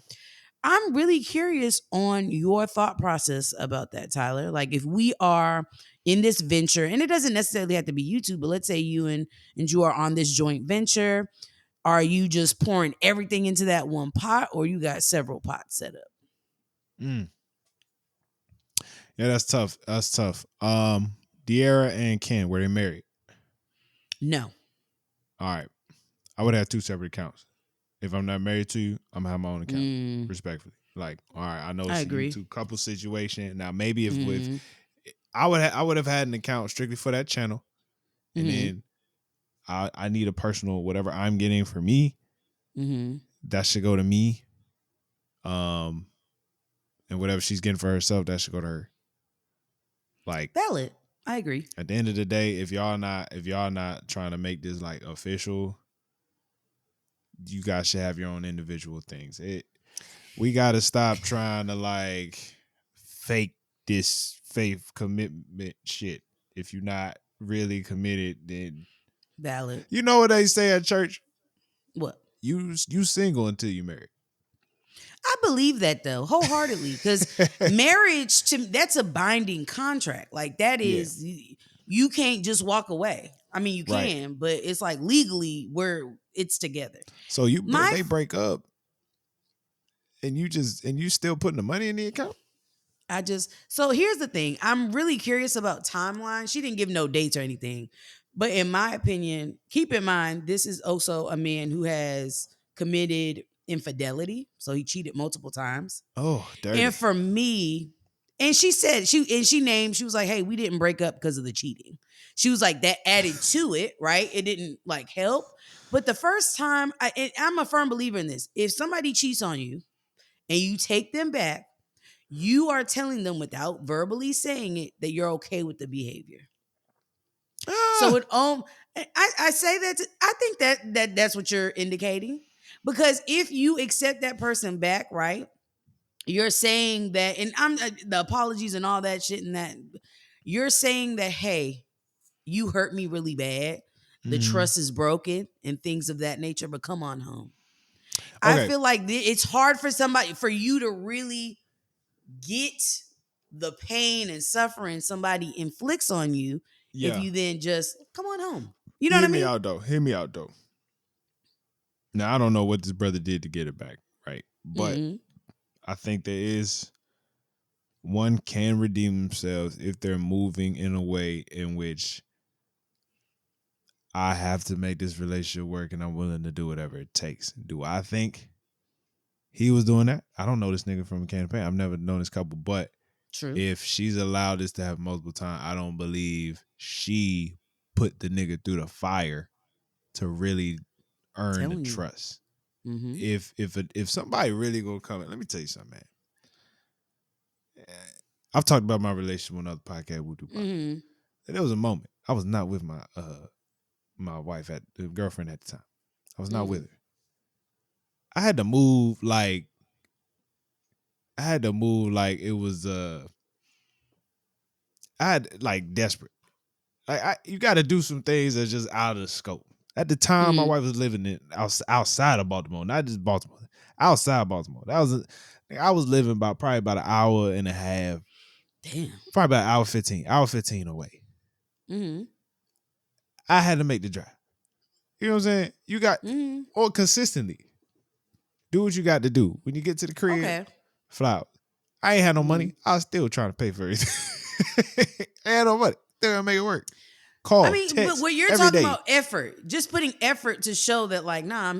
Speaker 2: I'm really curious on your thought process about that, Tyler. Like if we are in this venture, and it doesn't necessarily have to be you two, but let's say you and you are on this joint venture. Are you just pouring everything into that one pot or you got several pots set up?
Speaker 3: Mm. Yeah, that's tough. That's tough. De'Ara and Ken, were they married?
Speaker 2: No.
Speaker 3: All right. I would have two separate accounts. If I'm not married to you, I'm gonna have my own account. Respectfully. Like, all right, I know
Speaker 2: I
Speaker 3: it's a
Speaker 2: agree.
Speaker 3: YouTube couple situation. Now maybe if I would have had an account strictly for that channel, and then I need a personal whatever I'm getting for me, that should go to me. And whatever she's getting for herself, that should go to her. Like,
Speaker 2: Valid. I agree.
Speaker 3: at the end of the day, if y'all not trying to make this like official, you guys should have your own individual things. We got to stop trying to like fake this faith commitment shit. If you're not really committed, then
Speaker 2: Valid.
Speaker 3: you know what they say at church.
Speaker 2: What?
Speaker 3: You single until you married.
Speaker 2: I believe that though, wholeheartedly, because marriage that's a binding contract. Like that
Speaker 3: Yeah.
Speaker 2: is, you can't just walk away. I mean, you
Speaker 3: Right.
Speaker 2: can, but it's like legally it's together.
Speaker 3: So they break up, and you still putting the money in the account.
Speaker 2: So here's the thing. I'm really curious about timeline. She didn't give no dates or anything. But in my opinion, keep in mind, this is also a man who has committed infidelity. So he cheated multiple times.
Speaker 3: Oh, dirty.
Speaker 2: And for me, and she said, she was like, hey, we didn't break up because of the cheating. She was like, that added to it, right? It didn't like help. But the first time, I'm a firm believer in this. If somebody cheats on you and you take them back, you are telling them without verbally saying it that you're okay with the behavior. So I say that I think that's what you're indicating, because if you accept that person back, right? You're saying that, and I'm the apologies and all that shit, and that you're saying that, hey, you hurt me really bad. The trust is broken and things of that nature. But come on home. I
Speaker 3: Okay.
Speaker 2: feel like it's hard for you to really get the pain and suffering somebody inflicts on you if
Speaker 3: Yeah.
Speaker 2: you then just come on home. You know what
Speaker 3: Hear
Speaker 2: I
Speaker 3: me
Speaker 2: mean?
Speaker 3: out though. Hear me out though. Now I don't know what this brother did to get it back, right? But I think there is one can redeem themselves if they're moving in a way in which I have to make this relationship work and I'm willing to do whatever it takes. Do I think he was doing that? I don't know this nigga from a campaign. I've never known this couple, but
Speaker 2: True.
Speaker 3: if she's allowed this to happen multiple times, I don't believe she put the nigga through the fire to really earn the trust. If somebody really gonna come in, let me tell you something, man. I've talked about my relationship on another podcast with Dubai. And there was a moment I was not with my wife the girlfriend at the time. I was not with her. I had to move like it was I had like desperate. Like you got to do some things that's just out of the scope. At the time, my wife was living outside of Baltimore, not just Baltimore, outside Baltimore. I was living probably about an hour and a half.
Speaker 2: Damn.
Speaker 3: Probably about hour 15 away. I had to make the drive. You know what I'm saying? You got, or consistently, do what you got to do. When you get to the crib,
Speaker 2: Okay.
Speaker 3: fly out. I ain't had no money. I was still trying to pay for it. I had no money. Still gotta make it work.
Speaker 2: I
Speaker 3: Call,
Speaker 2: mean, but
Speaker 3: text
Speaker 2: what you're
Speaker 3: every
Speaker 2: talking
Speaker 3: day.
Speaker 2: about effort, just putting effort to show that, like, nah,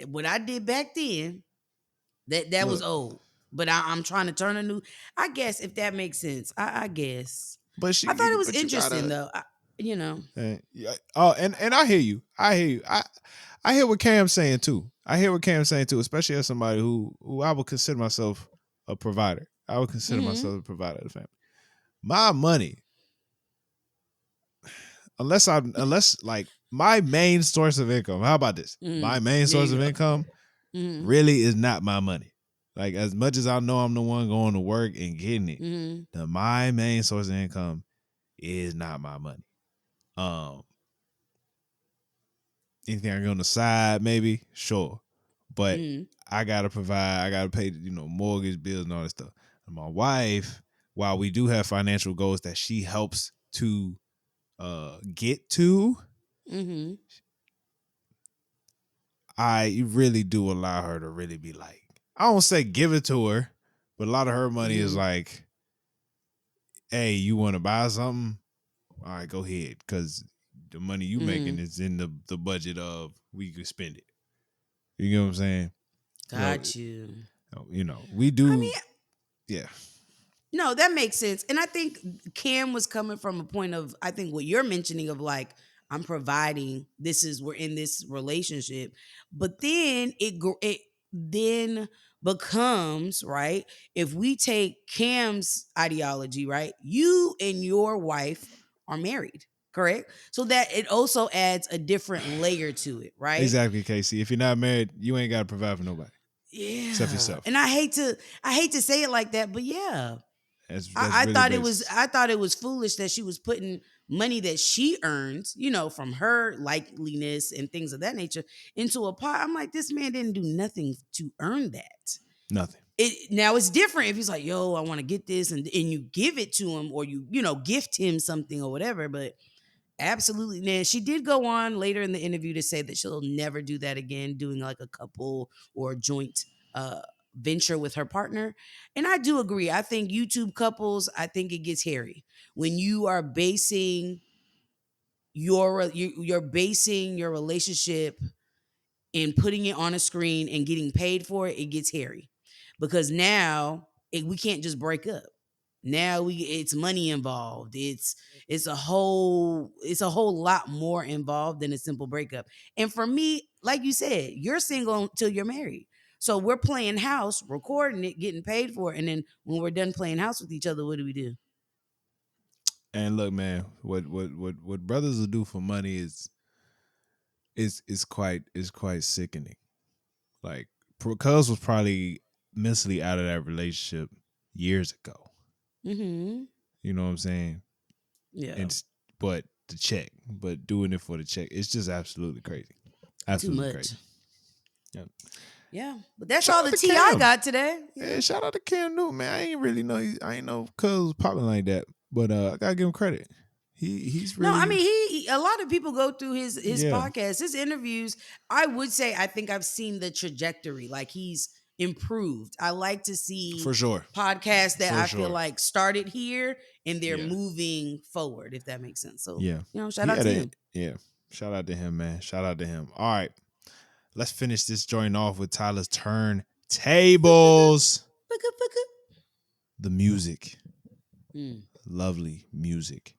Speaker 2: what I did back then, that was
Speaker 3: Look,
Speaker 2: old. But I'm trying to turn a new. I guess if that makes sense, I guess.
Speaker 3: but
Speaker 2: I thought it was
Speaker 3: but you
Speaker 2: interesting
Speaker 3: gotta.
Speaker 2: though. You know.
Speaker 3: Yeah. Oh, and I hear you. I hear you. I hear what Cam's saying too. I hear what Cam's saying too, especially as somebody who I would consider myself a provider. I would consider
Speaker 2: Mm-hmm.
Speaker 3: myself a provider of the family. My money, unless like my main source of income. How about this? My
Speaker 2: Mm-hmm.
Speaker 3: main
Speaker 2: There
Speaker 3: source
Speaker 2: you
Speaker 3: of
Speaker 2: go.
Speaker 3: income
Speaker 2: Mm-hmm.
Speaker 3: really is not my money. Like as much as I know I'm the one going to work and getting it,
Speaker 2: Mm-hmm.
Speaker 3: my main source of income is not my money. Anything I get on the side, maybe, sure. But
Speaker 2: Mm-hmm.
Speaker 3: I gotta provide, I gotta pay, mortgage bills and all that stuff. And my wife, while we do have financial goals that she helps to get to,
Speaker 2: Mm-hmm.
Speaker 3: I really do allow her to really be like, I don't say give it to her, but a lot of her money is
Speaker 2: Mm-hmm.
Speaker 3: like, hey, you want to buy something? All right, go ahead, because the money you
Speaker 2: Mm-hmm.
Speaker 3: making is in the budget of we could spend it. You know what I'm saying? So,
Speaker 2: Got you.
Speaker 3: we
Speaker 2: I
Speaker 3: do,
Speaker 2: mean,
Speaker 3: yeah,
Speaker 2: no, that makes sense. And I think Cam was coming from a point of, I think what you're mentioning of like, I'm providing, we're in this relationship. But then it then becomes, right? If we take Cam's ideology, right? You and your wife are married, correct? So that it also adds a different layer to it, right?
Speaker 3: exactly, Casey. If you're not married, you ain't got to provide for nobody except
Speaker 2: Yeah.
Speaker 3: yourself.
Speaker 2: And I hate to say it like that, but yeah.
Speaker 3: That's
Speaker 2: I
Speaker 3: really
Speaker 2: thought it was
Speaker 3: basis.
Speaker 2: I thought it was foolish that she was putting money that she earns, from her likeliness and things of that nature into a pot. I'm like, this man didn't do nothing to earn that.
Speaker 3: Nothing.
Speaker 2: Now it's different if he's like, yo, I want to get this, and you give it to him, or you gift him something or whatever. But absolutely, man. She did go on later in the interview to say that she'll never do that again, doing like a couple or joint uh venture with her partner. And I do agree. I think YouTube couples, I think it gets hairy when you are basing you're basing your relationship and putting it on a screen and getting paid for it. It gets hairy because now we can't just break up. Now it's money involved. It's a whole lot more involved than a simple breakup. And for me, like you said, you're single until you're married. So we're playing house, recording it, getting paid for it, and then when we're done playing house with each other, what do we do?
Speaker 3: And look, man, what brothers will do for money is quite sickening. Like, Cuz was probably mentally out of that relationship years ago.
Speaker 2: Mm-hmm.
Speaker 3: You know what I'm saying?
Speaker 2: Yeah.
Speaker 3: And but the check, but doing it for the check, it's just absolutely crazy.
Speaker 2: Too
Speaker 3: Absolutely
Speaker 2: much.
Speaker 3: crazy. Yeah.
Speaker 2: Yeah. But that's
Speaker 3: Shout
Speaker 2: all
Speaker 3: out
Speaker 2: the
Speaker 3: to
Speaker 2: tea I
Speaker 3: Cam.
Speaker 2: got today.
Speaker 3: Yeah, shout out to Cam Newton, man. I ain't really know. I ain't know Cuz was popping like that, but I gotta give him credit. He's
Speaker 2: No, I
Speaker 3: really,
Speaker 2: mean a lot of people go through his
Speaker 3: yeah,
Speaker 2: podcast, his interviews. I would say I think I've seen the trajectory. Like he's improved. I like to
Speaker 3: for
Speaker 2: see
Speaker 3: sure,
Speaker 2: podcasts that
Speaker 3: for
Speaker 2: I feel
Speaker 3: sure.
Speaker 2: like started here and they're
Speaker 3: Yeah,
Speaker 2: moving forward, if that makes sense. So,
Speaker 3: yeah.
Speaker 2: shout
Speaker 3: He
Speaker 2: out
Speaker 3: had
Speaker 2: to
Speaker 3: a
Speaker 2: him.
Speaker 3: yeah. Shout out to him, man. Shout out to him. All right, let's finish this joint off with Tyler's turntables. The music,
Speaker 2: Mm.
Speaker 3: lovely music.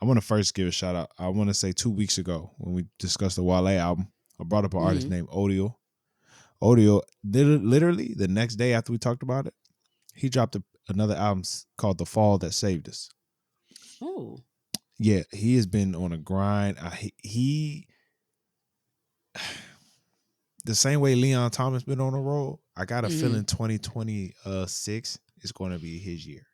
Speaker 3: I want to first give a shout out. I want to say 2 weeks ago when we discussed the Wale album, I brought up an artist
Speaker 2: Mm-hmm.
Speaker 3: named Odio. Odio, literally the next day after we talked about it, he dropped another album called The Fall That Saved Us.
Speaker 2: Oh.
Speaker 3: Yeah, he has been on a grind. He the same way Leon Thomas been on a roll. I got a
Speaker 2: Mm-hmm.
Speaker 3: feeling 2026 is going to be his year.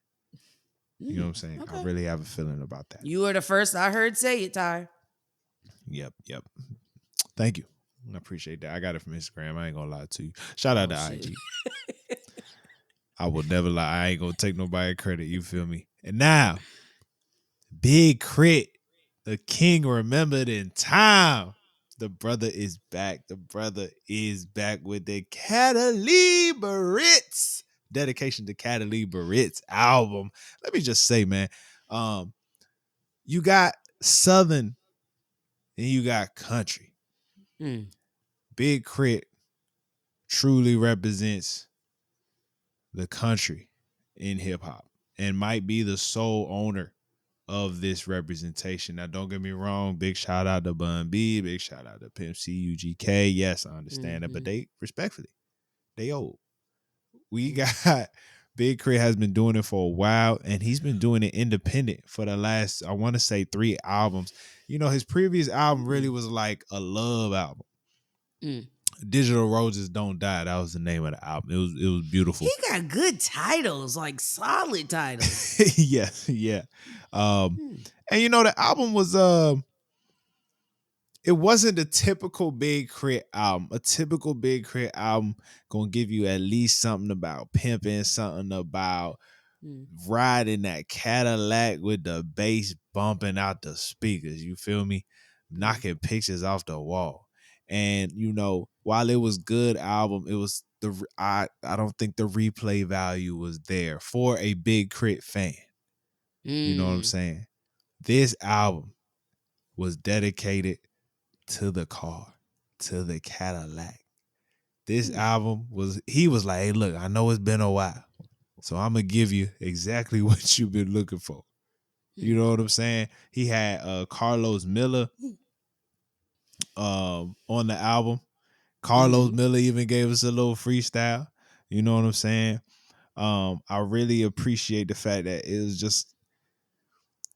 Speaker 3: You know what I'm saying? I
Speaker 2: Okay.
Speaker 3: really have a feeling about that.
Speaker 2: You were the first I heard say it, Ty.
Speaker 3: Yep. Thank you. I appreciate that. I got it from Instagram. I ain't gonna lie to you. Shout out
Speaker 2: Oh
Speaker 3: to
Speaker 2: shit.
Speaker 3: IG. I will never lie. I ain't gonna take nobody credit. You feel me? And now, Big KRIT, the king remembered in time. The brother is back. The brother is back with the Cadillac Brits. dedication to Catalina Barrett's album. Let me just say, man, you got Southern and you got country.
Speaker 2: Mm.
Speaker 3: Big KRIT truly represents the country in hip hop and might be the sole owner of this representation. Now, don't get me wrong. Big shout out to Bun B. Big shout out to Pimp C, UGK. Yes, I understand that, but they respectfully, they old. We got Big KRIT has been doing it for a while, and he's been doing it independent for the last, I want to say, 3 albums. You know, his previous album really was like a love album. Digital Roses Don't Die. That was the name of the album. It was beautiful.
Speaker 2: He got good titles, like solid titles.
Speaker 3: Yes, yeah. And you know, the album was it wasn't a typical Big KRIT album. A typical Big KRIT album gonna give you at least something about pimping, something about riding that Cadillac with the bass bumping out the speakers. You feel me? Knocking pictures off the wall. And you know, while it was good album, it was I don't think the replay value was there for a Big KRIT fan. You know what I'm saying? This album was dedicated to the car, to the Cadillac. This album he was like, hey, look, I know it's been a while, so I'm gonna give you exactly what you've been looking for. You know what I'm saying? He had Carlos Miller on the album. Carlos Miller even gave us a little freestyle. You know what I'm saying? I really appreciate the fact that it was just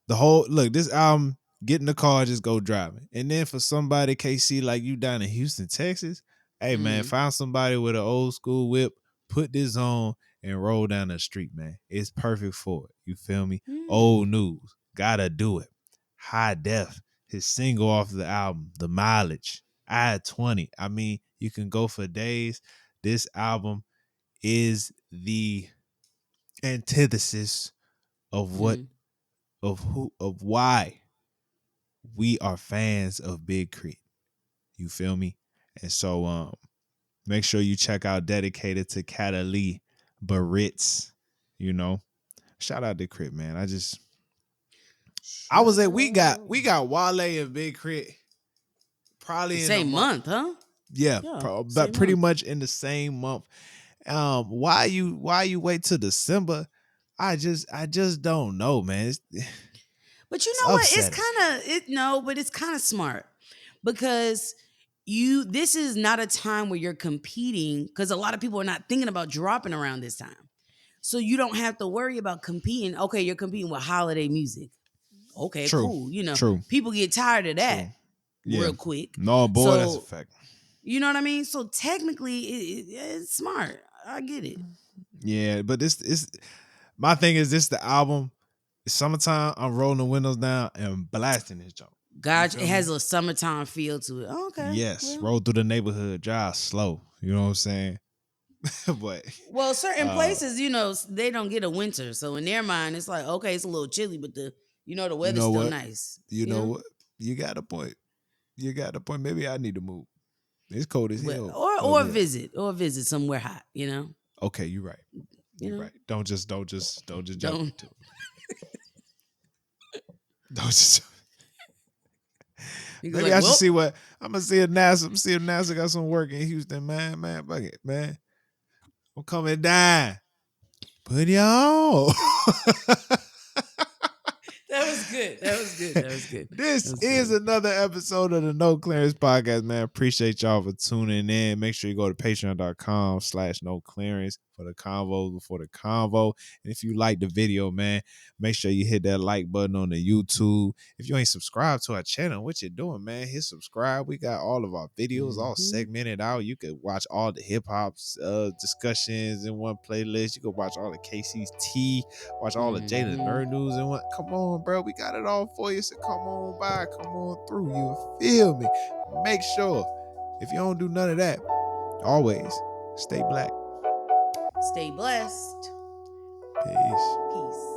Speaker 3: the whole look, this album, get in the car, just go driving. And then for somebody, KC, like you down in Houston, Texas, hey man, find somebody with an old school whip, put this on and roll down the street, man. It's perfect for it. You feel me? Old news. Gotta do it. High Def, his single off the album, The Mileage. I-20. I mean, you can go for days. This album is the antithesis of what of why we are fans of Big KRIT. You feel me? And so make sure you check out Dedicated to Catalina Barrett's, you know. Shout out to KRIT, man. I was at we got Wale and Big KRIT probably in
Speaker 2: Same month, huh?
Speaker 3: Yeah, but pretty much in the same month. Why you wait till December? I just don't know, man.
Speaker 2: But you know what? It's kind of but it's kind of smart because this is not a time where you're competing because a lot of people are not thinking about dropping around this time. So you don't have to worry about competing. Okay, you're competing with holiday music. Okay,
Speaker 3: True,
Speaker 2: cool. You know,
Speaker 3: true.
Speaker 2: people get tired of that real quick.
Speaker 3: No, boy, that's a fact.
Speaker 2: You know what I mean? So technically, it's smart. I get it.
Speaker 3: Yeah, but this is my thing. Is this the album? It's summertime. I'm rolling the windows down and blasting this joint.
Speaker 2: God, it has a summertime feel to it. Oh, okay.
Speaker 3: Yes, roll through the neighborhood, drive slow. You know what I'm saying? But
Speaker 2: certain places, you know, they don't get a winter, so in their mind, it's like okay, it's a little chilly, but the weather's still nice.
Speaker 3: You know what? You got a point. You got a point. Maybe I need to move. It's cold as hell.
Speaker 2: Or visit somewhere hot. You know.
Speaker 3: Okay, you're right. You're right. Don't just jump into it. Don't just. Maybe I should see what I'm gonna see if NASA. See if NASA got some work in Houston, man. Fuck it, man. I'm coming down. Put it on.
Speaker 2: That was good.
Speaker 3: This is another episode of the No Clearance Podcast, man. Appreciate y'all for tuning in. Make sure you go to patreon.com/noclearance for the convo before the convo. And if you like the video, man, make sure you hit that like button on the YouTube. If you ain't subscribed to our channel, what you doing, man? Hit subscribe. We got all of our videos all segmented out. You could watch all the hip hop discussions in one playlist. You can watch all the KC's T, watch all the Jada Nerd News in one. Come on, bro. We got it all for you. So come on by, come on through. You feel me? Make sure if you don't do none of that, always stay black.
Speaker 2: Stay blessed.
Speaker 3: Peace.
Speaker 2: Peace.